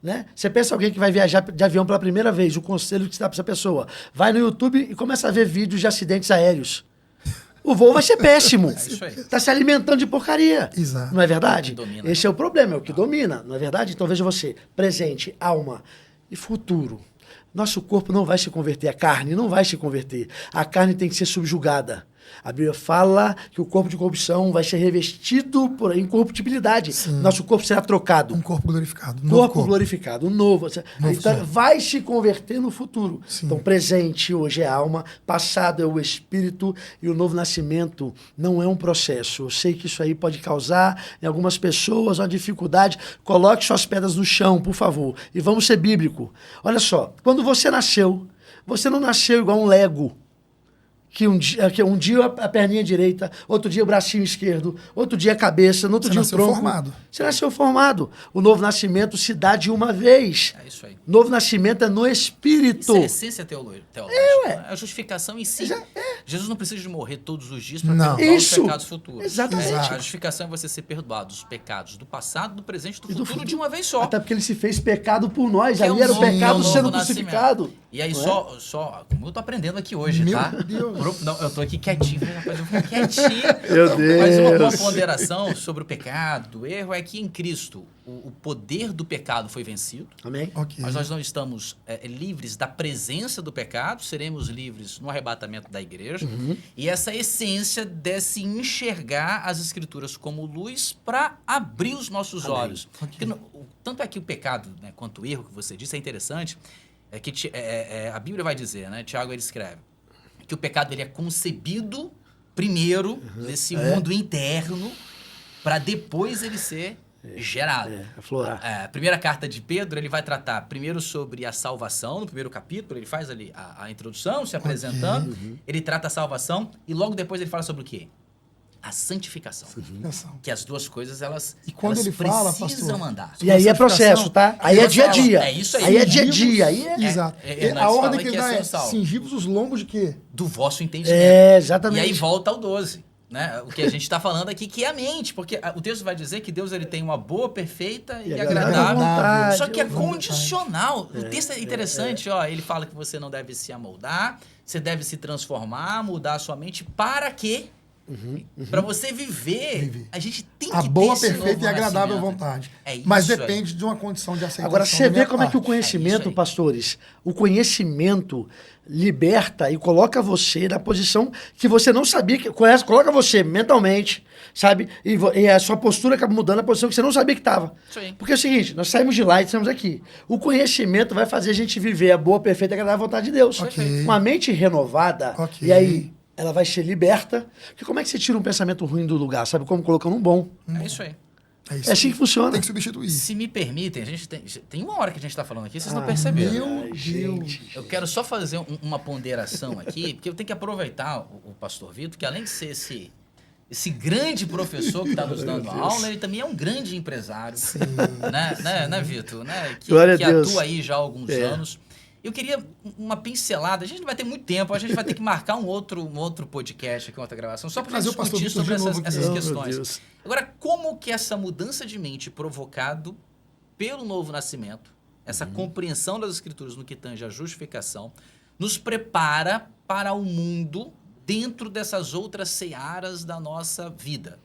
Speaker 3: Né? Você pensa alguém que vai viajar de avião pela primeira vez, o conselho que se dá para essa pessoa. Vai no YouTube e começa a ver vídeos de acidentes aéreos. O voo vai ser péssimo.
Speaker 2: isso aí.
Speaker 3: Está se alimentando de porcaria.
Speaker 1: Exato.
Speaker 3: Não é verdade?
Speaker 2: É o que domina.
Speaker 3: Esse é o problema, é o que domina, não é verdade? Então veja você, presente, alma e futuro. Nosso corpo não vai se converter, a carne não vai se converter. A carne tem que ser subjugada. A Bíblia fala que o corpo de corrupção vai ser revestido por incorruptibilidade. Nosso corpo será trocado.
Speaker 1: Um corpo glorificado. Um
Speaker 3: Corpo glorificado, um novo. Então,
Speaker 1: corpo.
Speaker 3: vai se converter no futuro.
Speaker 1: Sim.
Speaker 3: Então, presente hoje é a alma, passado é o espírito e o novo nascimento não é um processo. Eu sei que isso aí pode causar em algumas pessoas uma dificuldade. Coloque suas pedras no chão, por favor. E vamos ser bíblico. Olha só, quando você nasceu, você não nasceu igual um Lego. Que um dia a perninha direita, outro dia o bracinho esquerdo, outro dia a cabeça, no outro
Speaker 1: Você
Speaker 3: dia o
Speaker 1: nasceu
Speaker 3: tronco.
Speaker 1: formado.
Speaker 3: Você nasceu formado. O novo nascimento se dá de uma vez.
Speaker 2: É isso aí.
Speaker 3: Novo nascimento é no espírito.
Speaker 2: Isso é a essência teológica.
Speaker 3: ué.
Speaker 2: A justificação em si. Jesus não precisa de morrer todos os dias
Speaker 1: Não.
Speaker 2: para perdoar
Speaker 3: Isso.
Speaker 2: os pecados futuros.
Speaker 3: Exatamente.
Speaker 2: A justificação é você ser perdoado dos pecados do passado, do presente e do
Speaker 3: do
Speaker 2: futuro de uma vez só.
Speaker 3: Até porque ele se fez pecado por nós.
Speaker 2: Que é
Speaker 3: Ali
Speaker 2: o
Speaker 3: era o
Speaker 2: novo-
Speaker 3: pecado
Speaker 2: é o novo
Speaker 3: sendo
Speaker 2: nascimento.
Speaker 3: crucificado.
Speaker 2: E aí,
Speaker 3: Não é?
Speaker 2: como eu tô aprendendo aqui hoje,
Speaker 1: Meu
Speaker 2: tá?
Speaker 1: Deus.
Speaker 2: Não, eu tô aqui quietinho, rapaz, eu vou ficar quietinho.
Speaker 3: Meu Deus.
Speaker 2: Mas uma ponderação sobre o pecado, do erro, é que em Cristo o poder do pecado foi vencido.
Speaker 3: Amém?
Speaker 1: Ok.
Speaker 2: Mas nós não estamos livres da presença do pecado, seremos livres no arrebatamento da igreja. E essa essência desse enxergar as escrituras como luz para abrir os nossos olhos. Porque tanto é que o pecado, né, quanto o erro que você disse, é interessante, é que a Bíblia vai dizer, né, Tiago ele escreve, que o pecado ele é concebido primeiro nesse mundo interno para depois ele ser gerado.
Speaker 3: Aflorar.
Speaker 2: A primeira carta de Pedro, ele vai tratar primeiro sobre a salvação, no primeiro capítulo, ele faz ali a introdução, se apresentando, ele trata a salvação e logo depois ele fala sobre o quê? A santificação. Que as duas coisas, elas,
Speaker 1: E quando
Speaker 2: elas
Speaker 1: ele fala,
Speaker 2: precisam
Speaker 1: pastor,
Speaker 2: andar.
Speaker 3: E aí é processo, tá? Aí é dia a dia.
Speaker 2: É isso aí.
Speaker 3: Aí é dia a dia. Aí é...
Speaker 1: Exato.
Speaker 2: Hernandes
Speaker 1: A ordem
Speaker 2: fala
Speaker 1: que ele
Speaker 2: que
Speaker 1: dá
Speaker 2: é
Speaker 1: é
Speaker 2: ser salvo.
Speaker 1: cingir-vos os lombos de quê?
Speaker 2: Do vosso entendimento.
Speaker 3: Exatamente.
Speaker 2: E aí volta ao 12. Né? O que a gente está falando aqui, que é a mente. Porque o texto vai dizer que Deus ele tem uma boa, perfeita e agradável.
Speaker 3: vontade,
Speaker 2: Só que é
Speaker 3: vontade.
Speaker 2: condicional. O texto é interessante. Ó, ele fala que você não deve se amoldar, você deve se transformar, mudar a sua mente. Para quê? Para você viver, a gente tem que
Speaker 1: A boa,
Speaker 2: ter esse
Speaker 1: perfeita
Speaker 2: novo
Speaker 1: e agradável
Speaker 2: nascimento.
Speaker 1: vontade.
Speaker 2: É isso
Speaker 1: Mas
Speaker 2: aí.
Speaker 1: depende de uma condição de aceitação.
Speaker 3: Agora, você
Speaker 1: da
Speaker 3: vê
Speaker 1: minha
Speaker 3: como é que o
Speaker 1: parte.
Speaker 3: conhecimento,
Speaker 2: aí.
Speaker 3: pastores, o conhecimento liberta e coloca você na posição que você não sabia que conhece, coloca você mentalmente, sabe? E a sua postura acaba mudando a posição que você não sabia que estava.
Speaker 2: Isso aí.
Speaker 3: Porque é o seguinte, nós saímos de lá e estamos aqui. O conhecimento vai fazer a gente viver a boa, perfeita e agradável vontade de Deus.
Speaker 1: Ok.
Speaker 3: Uma mente renovada,
Speaker 1: Ok.
Speaker 3: e aí ela vai ser liberta. Porque como é que você tira um pensamento ruim do lugar? Sabe como colocando um bom?
Speaker 2: É isso aí.
Speaker 1: É
Speaker 3: É assim que funciona.
Speaker 1: Tem que substituir.
Speaker 2: Se me permitem, a gente tem uma hora que a gente está falando aqui, vocês não perceberam.
Speaker 1: Meu Deus.
Speaker 2: Eu quero só fazer uma ponderação aqui, porque eu tenho que aproveitar o pastor Vitor, que além de ser esse grande professor que está nos dando aula, ele também é um grande empresário. Né, Vitor? Né? Que
Speaker 3: Glória a Deus.
Speaker 2: atua aí já há alguns anos. Eu queria uma pincelada. A gente não vai ter muito tempo, a gente vai ter que marcar um outro podcast aqui, uma outra gravação, só para
Speaker 1: Trazer o pastor
Speaker 2: discutir
Speaker 1: Vitor
Speaker 2: sobre
Speaker 1: de novo aqui.
Speaker 2: essas
Speaker 3: Oh, meu
Speaker 2: questões.
Speaker 3: Deus.
Speaker 2: Agora, como que essa mudança de mente provocado pelo novo nascimento, essa compreensão das escrituras no que tange a justificação, nos prepara para o mundo dentro dessas outras searas da nossa vida?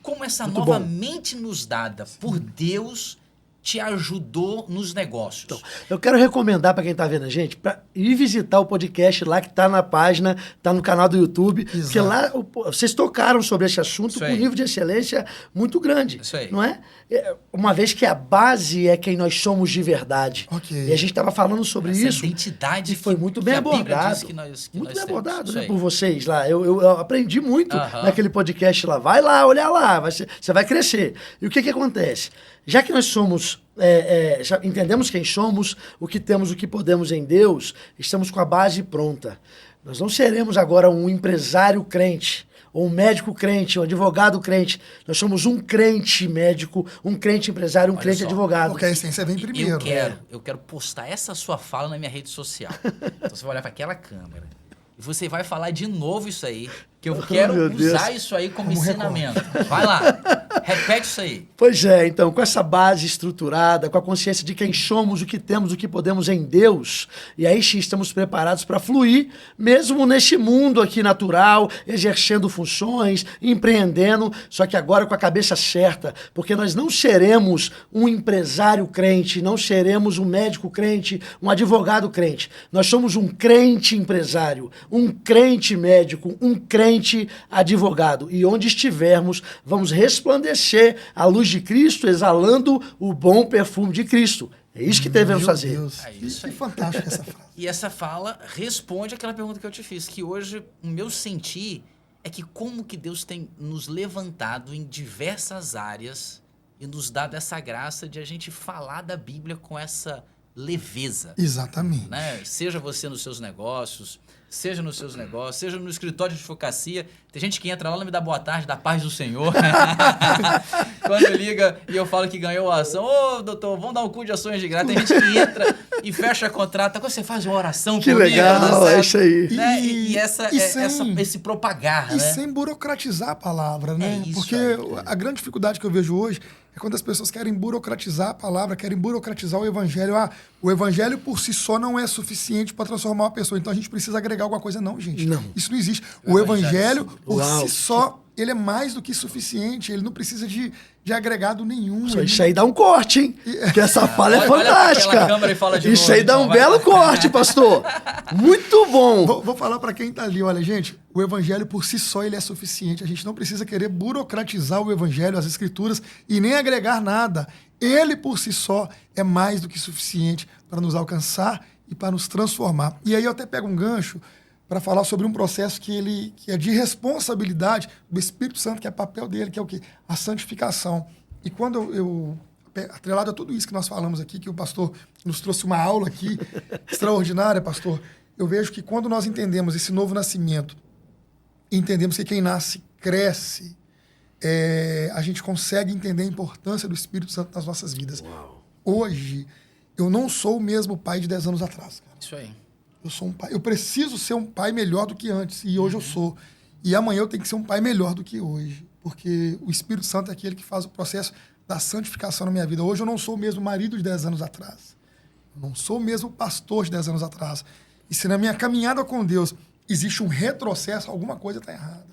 Speaker 2: Como essa
Speaker 3: Muito
Speaker 2: nova
Speaker 3: bom.
Speaker 2: mente nos dada por Deus te ajudou nos negócios?
Speaker 3: Então, eu quero recomendar para quem está vendo a gente para ir visitar o podcast lá que está na página, está no canal do YouTube, porque lá vocês tocaram sobre esse assunto
Speaker 2: Isso
Speaker 3: com
Speaker 2: aí.
Speaker 3: um nível de excelência muito grande.
Speaker 2: Isso aí.
Speaker 3: Não é? Uma vez que a base é quem nós somos de verdade.
Speaker 1: Ok.
Speaker 3: E a gente estava falando sobre
Speaker 2: Essa
Speaker 3: isso.
Speaker 2: identidade
Speaker 3: E foi
Speaker 2: que-
Speaker 3: muito
Speaker 2: que
Speaker 3: bem
Speaker 2: a Bíblia
Speaker 3: abordado.
Speaker 2: diz que nós
Speaker 3: Muito
Speaker 2: temos.
Speaker 3: bem abordado,
Speaker 2: Isso
Speaker 3: né,
Speaker 2: aí.
Speaker 3: por vocês lá. Eu aprendi muito
Speaker 2: Aham.
Speaker 3: naquele podcast lá. Vai lá, olha lá, você vai crescer. E o que acontece? Já que nós somos, já entendemos quem somos, o que temos, o que podemos em Deus, estamos com a base pronta. Nós não seremos agora um empresário crente, ou um médico crente, um advogado crente. Nós somos um crente médico, um crente empresário, um
Speaker 2: Olha
Speaker 3: crente
Speaker 2: só,
Speaker 3: advogado.
Speaker 1: Porque a essência vem primeiro.
Speaker 2: Eu quero postar essa sua fala na minha rede social. Então você vai olhar para aquela câmera e você vai falar de novo isso aí, que eu quero
Speaker 3: meu Deus.
Speaker 2: usar isso aí como ensinamento. Vai lá, repete isso aí.
Speaker 3: Pois é, então, com essa base estruturada, com a consciência de quem somos, o que temos, o que podemos em Deus, e aí sim estamos preparados para fluir, mesmo neste mundo aqui natural, exercendo funções, empreendendo, só que agora com a cabeça certa, porque nós não seremos um empresário crente, não seremos um médico crente, um advogado crente. Nós somos um crente empresário, um crente médico, um crente advogado. E onde estivermos, vamos resplandecer a luz de Cristo, exalando o bom perfume de Cristo. É isso que devemos
Speaker 1: Meu
Speaker 3: fazer.
Speaker 1: Deus.
Speaker 2: É isso
Speaker 1: Que
Speaker 2: aí.
Speaker 1: fantástica essa frase.
Speaker 2: E essa fala responde àquela pergunta que eu te fiz, que hoje o meu sentir é que como que Deus tem nos levantado em diversas áreas e nos dado essa graça de a gente falar da Bíblia com essa leveza.
Speaker 1: Exatamente.
Speaker 2: Né? Seja você nos seus negócios, seja no escritório de advocacia. Tem gente que entra lá e me dá boa tarde, da paz do Senhor. Quando liga e eu falo que ganhou a ação, ô doutor, vamos dar um cu de ações de graça. Tem gente que entra e fecha contrato. Quando você faz uma oração
Speaker 3: Que
Speaker 2: comigo,
Speaker 3: legal,
Speaker 2: tá certo?
Speaker 3: é isso aí.
Speaker 2: Né?
Speaker 1: E
Speaker 2: Esse propagar,
Speaker 1: E
Speaker 2: né?
Speaker 1: sem burocratizar a palavra, né?
Speaker 2: É isso
Speaker 1: Porque
Speaker 2: aí.
Speaker 1: a grande dificuldade que eu vejo hoje é quando as pessoas querem burocratizar a palavra, querem burocratizar o evangelho. Ah, o evangelho por si só não é suficiente para transformar uma pessoa, então a gente precisa agregar alguma coisa. Não, gente.
Speaker 3: Não.
Speaker 1: Isso não existe. O evangelho, por
Speaker 3: Uau.
Speaker 1: si só, ele é mais do que suficiente. Ele não precisa de agregado nenhum.
Speaker 3: Isso aí dá um corte, hein? Porque essa fala é
Speaker 2: Olha pra aquela
Speaker 3: fantástica.
Speaker 2: câmera e fala de
Speaker 3: Isso
Speaker 2: novo,
Speaker 3: aí dá
Speaker 2: então,
Speaker 3: um
Speaker 2: vai.
Speaker 3: belo corte, pastor. Muito bom.
Speaker 1: Vou falar para quem tá ali, olha, gente, o evangelho por si só ele é suficiente. A gente não precisa querer burocratizar o evangelho, as escrituras e nem agregar nada. Ele por si só é mais do que suficiente para nos alcançar e para nos transformar. E aí eu até pego um gancho para falar sobre um processo que é de responsabilidade do Espírito Santo, que é papel dele, que é o quê? A santificação. E quando eu atrelado a tudo isso que nós falamos aqui, que o pastor nos trouxe uma aula aqui extraordinária, pastor, eu vejo que quando nós entendemos esse novo nascimento, entendemos que quem nasce cresce, a gente consegue entender a importância do Espírito Santo nas nossas vidas.
Speaker 3: Uau.
Speaker 1: Hoje, eu não sou o mesmo pai de 10 anos atrás, cara.
Speaker 2: Isso aí.
Speaker 1: Eu sou um pai. Eu preciso ser um pai melhor do que antes. E hoje eu sou. E amanhã eu tenho que ser um pai melhor do que hoje. Porque o Espírito Santo é aquele que faz o processo da santificação na minha vida. Hoje eu não sou o mesmo marido de 10 anos atrás. Eu não sou o mesmo pastor de 10 anos atrás. E se na minha caminhada com Deus existe um retrocesso, alguma coisa está errada.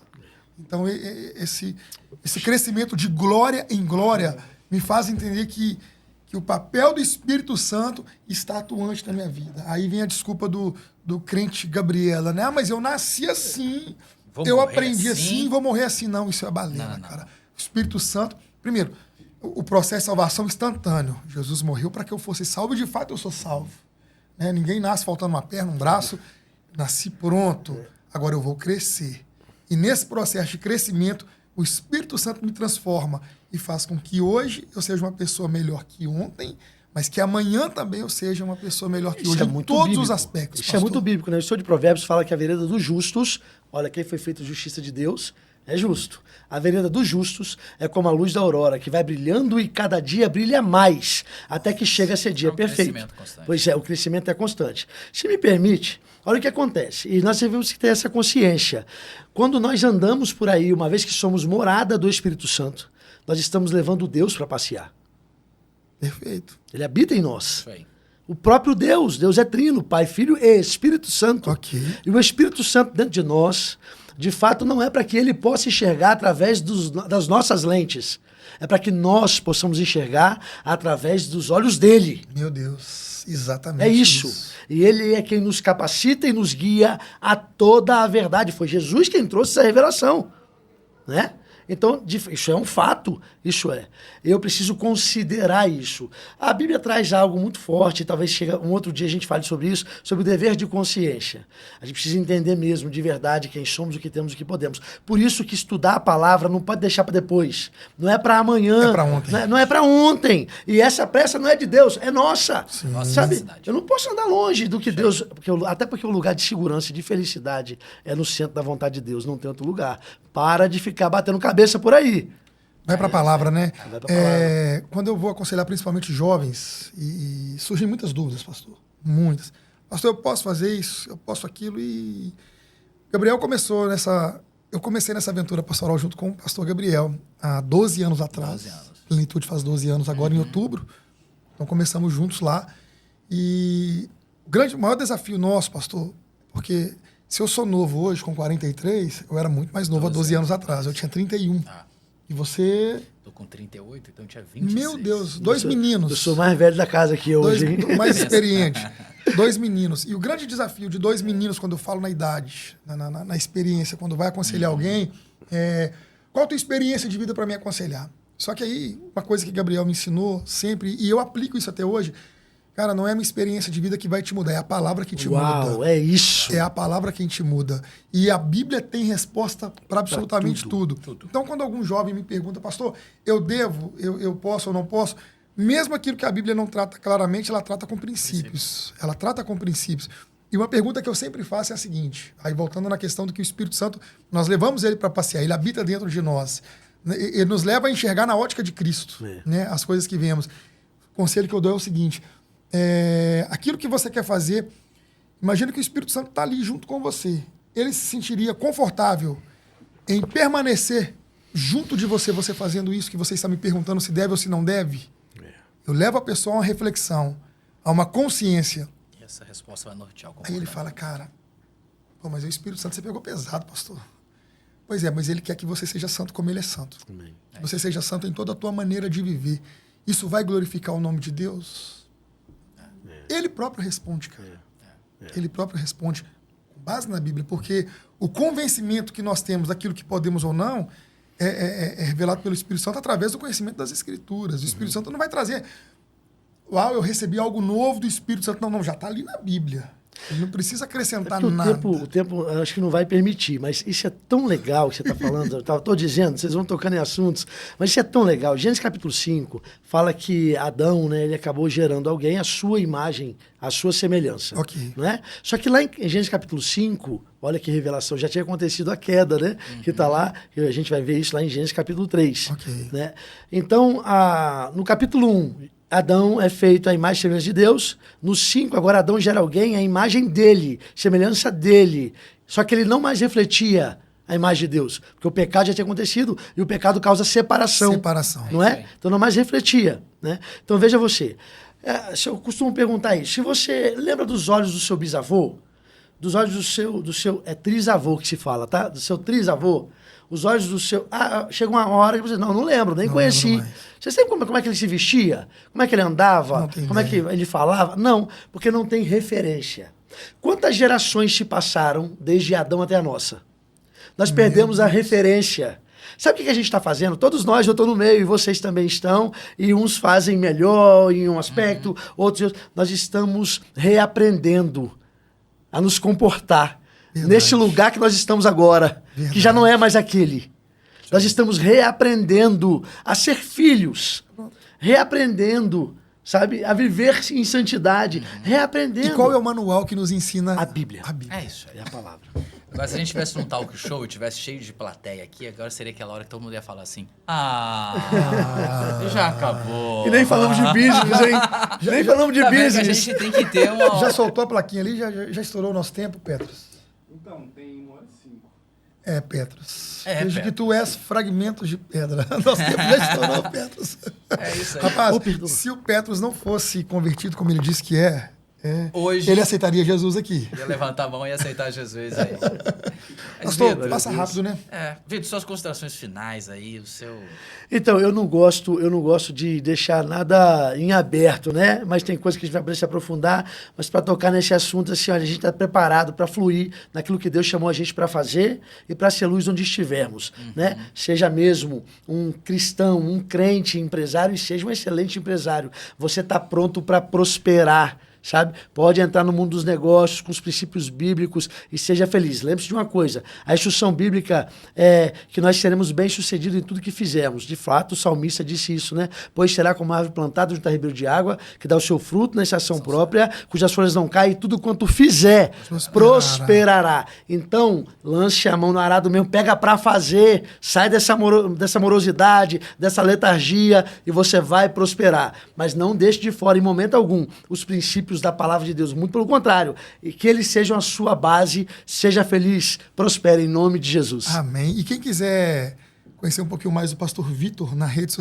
Speaker 1: Então, esse crescimento de glória em glória me faz entender que o papel do Espírito Santo está atuante na minha vida. Aí vem a desculpa do crente Gabriela, né? Mas eu nasci assim, eu aprendi assim, vou morrer assim. Não, isso é balela, cara. O Espírito Santo... Primeiro, o processo de salvação instantâneo. Jesus morreu para que eu fosse salvo e, de fato, eu sou salvo. Né? Ninguém nasce faltando uma perna, um braço. Nasci pronto. Agora eu vou crescer. E nesse processo de crescimento, o Espírito Santo me transforma e faz com que hoje eu seja uma pessoa melhor que ontem, mas que amanhã também eu seja uma pessoa melhor que hoje, em todos os aspectos.
Speaker 3: Isso é muito bíblico, né? O Senhor de Provérbios fala que a vereda dos justos, olha, quem foi feito justiça de Deus, é justo. A vereda dos justos é como a luz da aurora, que vai brilhando e cada dia brilha mais, até que chega a ser dia perfeito.
Speaker 2: Crescimento constante.
Speaker 3: Pois é, o crescimento é constante. Se me permite, olha o que acontece. E nós devemos ter essa consciência. Quando nós andamos por aí, uma vez que somos morada do Espírito Santo, nós estamos levando Deus para passear.
Speaker 1: Perfeito.
Speaker 3: Ele habita em nós.
Speaker 2: Isso aí.
Speaker 3: O próprio Deus é trino, Pai, Filho e Espírito Santo.
Speaker 1: Ok.
Speaker 3: E o Espírito Santo dentro de nós, de fato, não é para que ele possa enxergar através das nossas lentes. É para que nós possamos enxergar através dos olhos dele.
Speaker 1: Meu Deus, exatamente
Speaker 3: É isso. E ele é quem nos capacita e nos guia a toda a verdade. Foi Jesus quem trouxe essa revelação, né? Então, isso é um fato, isso é. Eu preciso considerar isso. A Bíblia traz algo muito forte, talvez chegue um outro dia a gente fale sobre isso, sobre o dever de consciência. A gente precisa entender mesmo, de verdade, quem somos, o que temos, o que podemos. Por isso que estudar a palavra não pode deixar para depois. Não é para amanhã.
Speaker 1: É para ontem.
Speaker 3: Não é para ontem. E essa pressa não é de Deus, é nossa.
Speaker 2: Nossa
Speaker 3: Sabe?
Speaker 2: necessidade.
Speaker 3: Eu não posso andar longe do que Deus... até porque o lugar de segurança e de felicidade é no centro da vontade de Deus, não tem outro lugar. Para de ficar batendo cabeça por aí.
Speaker 1: Vai para a palavra, né?
Speaker 3: Vai pra palavra.
Speaker 1: Quando eu vou aconselhar principalmente jovens, e surgem muitas dúvidas, pastor. Muitas. Pastor, eu posso fazer isso, eu posso aquilo. E Gabriel começou nessa... Eu comecei nessa aventura pastoral junto com o pastor Gabriel há 12 anos atrás.
Speaker 2: 12 anos.
Speaker 1: Plenitude faz 12 anos agora, em outubro. Então começamos juntos lá. E o maior desafio nosso, pastor, porque se eu sou novo hoje, com 43, eu era muito mais novo há 12 anos atrás. Eu tinha 31. E você...
Speaker 2: Tô com 38, então tinha 26.
Speaker 1: Meu Deus, dois meninos.
Speaker 3: Eu sou mais velho da casa que eu hoje, hein?
Speaker 1: Mais experiente. 2 meninos. E o grande desafio de 2 meninos, quando eu falo na idade, na experiência, quando vai aconselhar alguém, qual a tua experiência de vida para me aconselhar? Só que aí, uma coisa que Gabriel me ensinou sempre, e eu aplico isso até hoje, cara, não é a minha experiência de vida que vai te mudar, é a palavra que te
Speaker 3: Uau,
Speaker 1: muda.
Speaker 3: é isso.
Speaker 1: É a palavra que te muda. E a Bíblia tem resposta para absolutamente tudo. Então, quando algum jovem me pergunta, pastor, eu devo, eu posso ou não posso, mesmo aquilo que a Bíblia não trata claramente, ela trata com princípios. Ela trata com princípios. E uma pergunta que eu sempre faço é a seguinte, aí voltando na questão do que o Espírito Santo, nós levamos ele para passear, ele habita dentro de nós. Ele nos leva a enxergar na ótica de Cristo, né, as coisas que vemos. O conselho que eu dou é o seguinte, aquilo que você quer fazer, imagina que o Espírito Santo está ali junto com você. Ele se sentiria confortável em permanecer junto de você, você fazendo isso que você está me perguntando se deve ou se não deve? Eu levo a pessoa a uma reflexão, a uma consciência.
Speaker 2: E essa resposta vai nortear o
Speaker 1: Aí
Speaker 2: comportamento.
Speaker 1: ele fala, cara, mas o Espírito Santo você pegou pesado, pastor. Pois é, mas ele quer que você seja santo como ele é santo.
Speaker 3: Amém.
Speaker 1: Que você seja santo em toda a tua maneira de viver. Isso vai glorificar o nome de Deus? Ele próprio responde, cara. Ele próprio responde com base na Bíblia, porque o convencimento que nós temos daquilo que podemos ou não é revelado pelo Espírito Santo através do conhecimento das Escrituras. O Espírito Santo não vai trazer, uau, eu recebi algo novo do Espírito Santo. Não, já está ali na Bíblia. Ele não precisa acrescentar nada.
Speaker 3: O tempo eu acho que não vai permitir, mas isso é tão legal que você está falando. Estou dizendo, vocês vão tocando em assuntos, mas isso é tão legal. Gênesis capítulo 5 fala que Adão, né, ele acabou gerando alguém à sua imagem, à sua semelhança.
Speaker 1: Ok.
Speaker 3: Não é? Só que lá em Gênesis capítulo 5, olha que revelação, já tinha acontecido a queda, né? Que está lá, a gente vai ver isso lá em Gênesis capítulo 3.
Speaker 1: Ok.
Speaker 3: Né? Então, no capítulo 1, Adão é feito à imagem e semelhança de Deus. No 5, agora Adão gera alguém à imagem dele, semelhança dele. Só que ele não mais refletia a imagem de Deus, porque o pecado já tinha acontecido e o pecado causa separação.
Speaker 1: Separação.
Speaker 3: Não é? Então não mais refletia. Né? Então veja você, se eu costumo perguntar isso, se você lembra dos olhos do seu bisavô, dos olhos do seu trisavô que se fala, tá? Do seu trisavô. Os olhos do seu... chega uma hora que você... Não lembro, nem conheci.
Speaker 1: Lembro mais.
Speaker 3: Você sabe como é que ele se vestia? Como é que ele andava?
Speaker 1: Não tem
Speaker 3: Como é que
Speaker 1: ideia.
Speaker 3: ele falava? Não, porque não tem referência. Quantas gerações se passaram desde Adão até a nossa? Nós perdemos a referência. Sabe o que a gente está fazendo? Todos nós, eu estou no meio e vocês também estão, e uns fazem melhor em um aspecto, outros... Nós estamos reaprendendo a nos comportar
Speaker 1: Verdade.
Speaker 3: neste lugar que nós estamos agora, que já não é mais aquele. Nós estamos reaprendendo a ser filhos, reaprendendo, sabe, a viver em santidade, reaprendendo.
Speaker 1: E qual é o manual que nos ensina?
Speaker 3: A Bíblia.
Speaker 1: A Bíblia.
Speaker 2: É isso aí.
Speaker 3: É a palavra.
Speaker 2: Agora, se a gente estivesse num talk show e tivesse cheio de plateia aqui, agora seria aquela hora que todo mundo ia falar assim: já acabou.
Speaker 3: E nem falamos de business, hein? Nem falamos de
Speaker 2: Tá vendo que
Speaker 3: business.
Speaker 2: a gente tem que ter uma...
Speaker 1: Já soltou a plaquinha ali? Já estourou o nosso tempo, Petros?
Speaker 4: Então, tem 1h05.
Speaker 1: É, Petros.
Speaker 2: É,
Speaker 1: Vejo que
Speaker 2: Petros.
Speaker 1: tu és fragmentos de pedra. Nosso tempo já estourou, Petros.
Speaker 2: É isso aí.
Speaker 1: Rapaz,
Speaker 3: Ô, Pedro.
Speaker 1: se o Petros não fosse convertido como ele disse que
Speaker 2: Hoje-
Speaker 1: ele aceitaria Jesus aqui.
Speaker 2: Ia levantar a mão e aceitar Jesus aí. Mas,
Speaker 1: Pastor,
Speaker 2: Vitor,
Speaker 1: passa rápido, né?
Speaker 2: Vitor, suas considerações finais aí, o seu...
Speaker 3: Então, eu não gosto de deixar nada em aberto, né? Mas tem coisas que a gente vai poder se aprofundar. Mas para tocar nesse assunto, assim, olha, a gente está preparado para fluir naquilo que Deus chamou a gente para fazer e para ser luz onde estivermos, né? Seja mesmo um cristão, um crente, empresário, e seja um excelente empresário. Você está pronto para prosperar, sabe? Pode entrar no mundo dos negócios com os princípios bíblicos e seja feliz. Lembre-se de uma coisa, a instrução bíblica é que nós seremos bem-sucedidos em tudo que fizermos. De fato, o salmista disse isso, né? Pois será como uma árvore plantada junto a ribeiro de água, que dá o seu fruto na estação própria, cujas folhas não caem, e tudo quanto fizer prosperará. Então, lance a mão no arado mesmo, pega para fazer, sai dessa morosidade, dessa letargia, e você vai prosperar. Mas não deixe de fora, em momento algum, os princípios da palavra de Deus. Muito pelo contrário. E que eles sejam a sua base. Seja feliz. Prospere em nome de Jesus.
Speaker 1: Amém. E quem quiser conhecer um pouquinho mais do pastor Vitor nas redes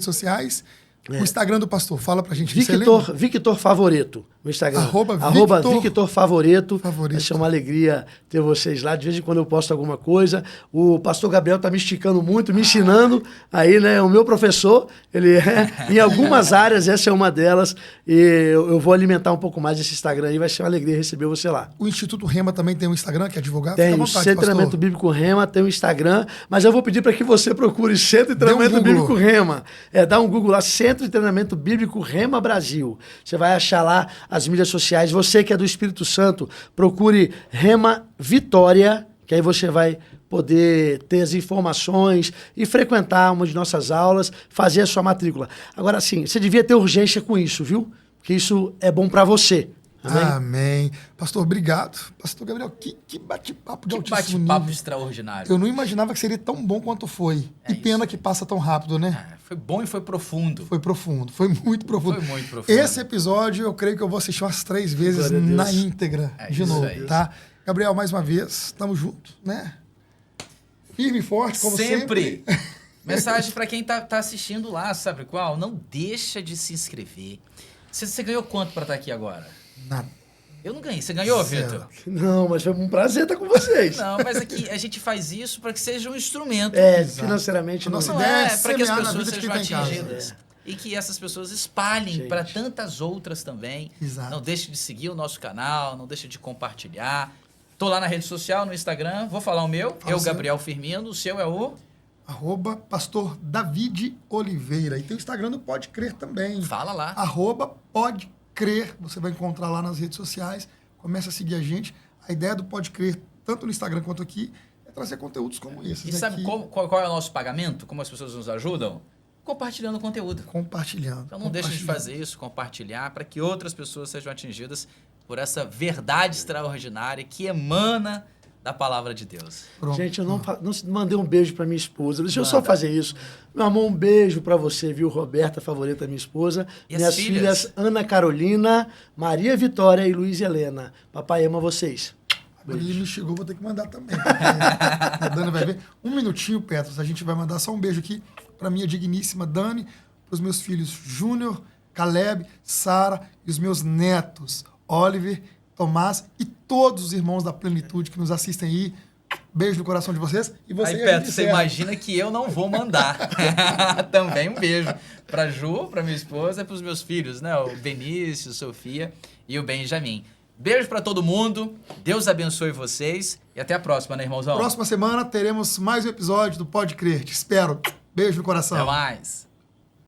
Speaker 1: sociais, o Instagram do pastor, fala pra gente. Você lembra?
Speaker 3: Victor Favorito, no Instagram.
Speaker 1: Arroba
Speaker 3: Victor Favorito.
Speaker 1: Favorito.
Speaker 3: Vai ser uma alegria ter vocês lá. De vez em quando eu posto alguma coisa. O pastor Gabriel tá me esticando muito, me ensinando. Aí, né, o meu professor, ele em algumas áreas, essa é uma delas. E eu vou alimentar um pouco mais esse Instagram aí. Vai ser uma alegria receber você lá.
Speaker 1: O Instituto Rema também tem um Instagram, que é advogado.
Speaker 3: Tem
Speaker 1: Fica à
Speaker 3: o
Speaker 1: vontade,
Speaker 3: Centro de Treinamento
Speaker 1: pastor.
Speaker 3: Bíblico Rema, tem o Instagram, mas eu vou pedir para que você procure Centro de
Speaker 1: Dê um
Speaker 3: Treinamento
Speaker 1: Google.
Speaker 3: Bíblico Rema. Dá um Google lá, Centro de Treinamento Bíblico Rema Brasil. Você vai achar lá as mídias sociais. Você que é do Espírito Santo, procure Rema Vitória, que aí você vai poder ter as informações e frequentar uma de nossas aulas, fazer a sua matrícula. Agora, sim, você devia ter urgência com isso, viu? Porque isso é bom para você. Amém?
Speaker 1: Amém. Pastor, obrigado. Pastor Gabriel, que bate-papo de
Speaker 2: Que
Speaker 1: altíssimo
Speaker 2: bate-papo
Speaker 1: nível.
Speaker 2: extraordinário.
Speaker 1: Eu não imaginava que seria tão bom quanto foi.
Speaker 2: É
Speaker 1: E pena
Speaker 2: isso.
Speaker 1: que passa tão rápido, né?
Speaker 2: Foi bom e foi profundo.
Speaker 1: Foi profundo, foi muito profundo.
Speaker 2: Foi muito profundo.
Speaker 1: Esse episódio eu creio que eu vou assistir umas 3 vezes
Speaker 3: Glória a Deus.
Speaker 1: na íntegra,
Speaker 2: É
Speaker 1: de
Speaker 2: isso
Speaker 1: novo,
Speaker 2: aí.
Speaker 1: tá? Gabriel, mais uma vez, tamo junto, né? Firme e forte, como sempre.
Speaker 2: Mensagem para quem tá assistindo lá, sabe qual? Não deixa de se inscrever. Você ganhou quanto para estar aqui agora?
Speaker 1: Nada.
Speaker 2: Eu não ganhei. Você ganhou,
Speaker 1: Zero.
Speaker 2: Vitor?
Speaker 3: Não, mas foi um prazer estar com vocês.
Speaker 2: Não, mas aqui a gente faz isso para que seja um instrumento.
Speaker 3: Financeiramente
Speaker 1: A
Speaker 3: não.
Speaker 1: nossa
Speaker 2: Não
Speaker 1: ideia
Speaker 2: é para que as
Speaker 1: semear na
Speaker 2: pessoas
Speaker 1: vida de
Speaker 2: sejam
Speaker 1: quem tá em casa.
Speaker 2: atingidas. E que essas pessoas espalhem
Speaker 3: Gente.
Speaker 2: para tantas outras também.
Speaker 1: Exato.
Speaker 2: Não deixe de seguir o nosso canal, não deixe de compartilhar. Tô lá na rede social, no Instagram. Vou falar o meu.
Speaker 1: Fala
Speaker 2: Eu,
Speaker 1: o seu.
Speaker 2: Gabriel Firmino. O seu é o...
Speaker 1: @pastor David Oliveira. E tem o Instagram do Pode Crer também.
Speaker 2: Fala lá.
Speaker 1: @Pode Crer. Você vai encontrar lá nas redes sociais. Começa a seguir a gente. A ideia do Pode Crer, tanto no Instagram quanto aqui, é trazer conteúdos como esses.
Speaker 2: E sabe
Speaker 1: aqui,
Speaker 2: qual é o nosso pagamento? Como as pessoas nos ajudam? Compartilhando conteúdo.
Speaker 1: compartilhando.
Speaker 2: Então não deixe de fazer isso, compartilhar, para que outras pessoas sejam atingidas por essa verdade extraordinária que emana da palavra de Deus.
Speaker 1: Pronto.
Speaker 3: Gente, eu não mandei um beijo para minha esposa. Deixa eu só
Speaker 2: Manda.
Speaker 3: fazer isso. Meu amor, um beijo para você, viu? Roberta, favorita, minha esposa.
Speaker 2: E as
Speaker 3: Minhas
Speaker 2: filhas?
Speaker 3: filhas, Ana Carolina, Maria Vitória e Luiz Helena. Papai ama vocês.
Speaker 1: Agora ele me chegou, vou ter que mandar também. Porque a Dani vai ver. Um minutinho, Petros. A gente vai mandar só um beijo aqui para minha digníssima Dani, para os meus filhos Júnior, Caleb, Sara e os meus netos, Oliver Tomás e todos os irmãos da Plenitude que nos assistem aí. Beijo no coração de vocês. E você,
Speaker 2: Aí,
Speaker 1: a
Speaker 2: Petro,
Speaker 1: gente
Speaker 2: você
Speaker 1: encerra.
Speaker 2: imagina que eu não vou mandar. Também um beijo pra Ju, pra minha esposa e pros meus filhos, né? O Benício, Sofia e o Benjamin. Beijo pra todo mundo. Deus abençoe vocês. E até a próxima, né, irmãozão?
Speaker 1: Próxima semana teremos mais um episódio do Pode Crer. Te espero. Beijo no coração.
Speaker 2: Até mais.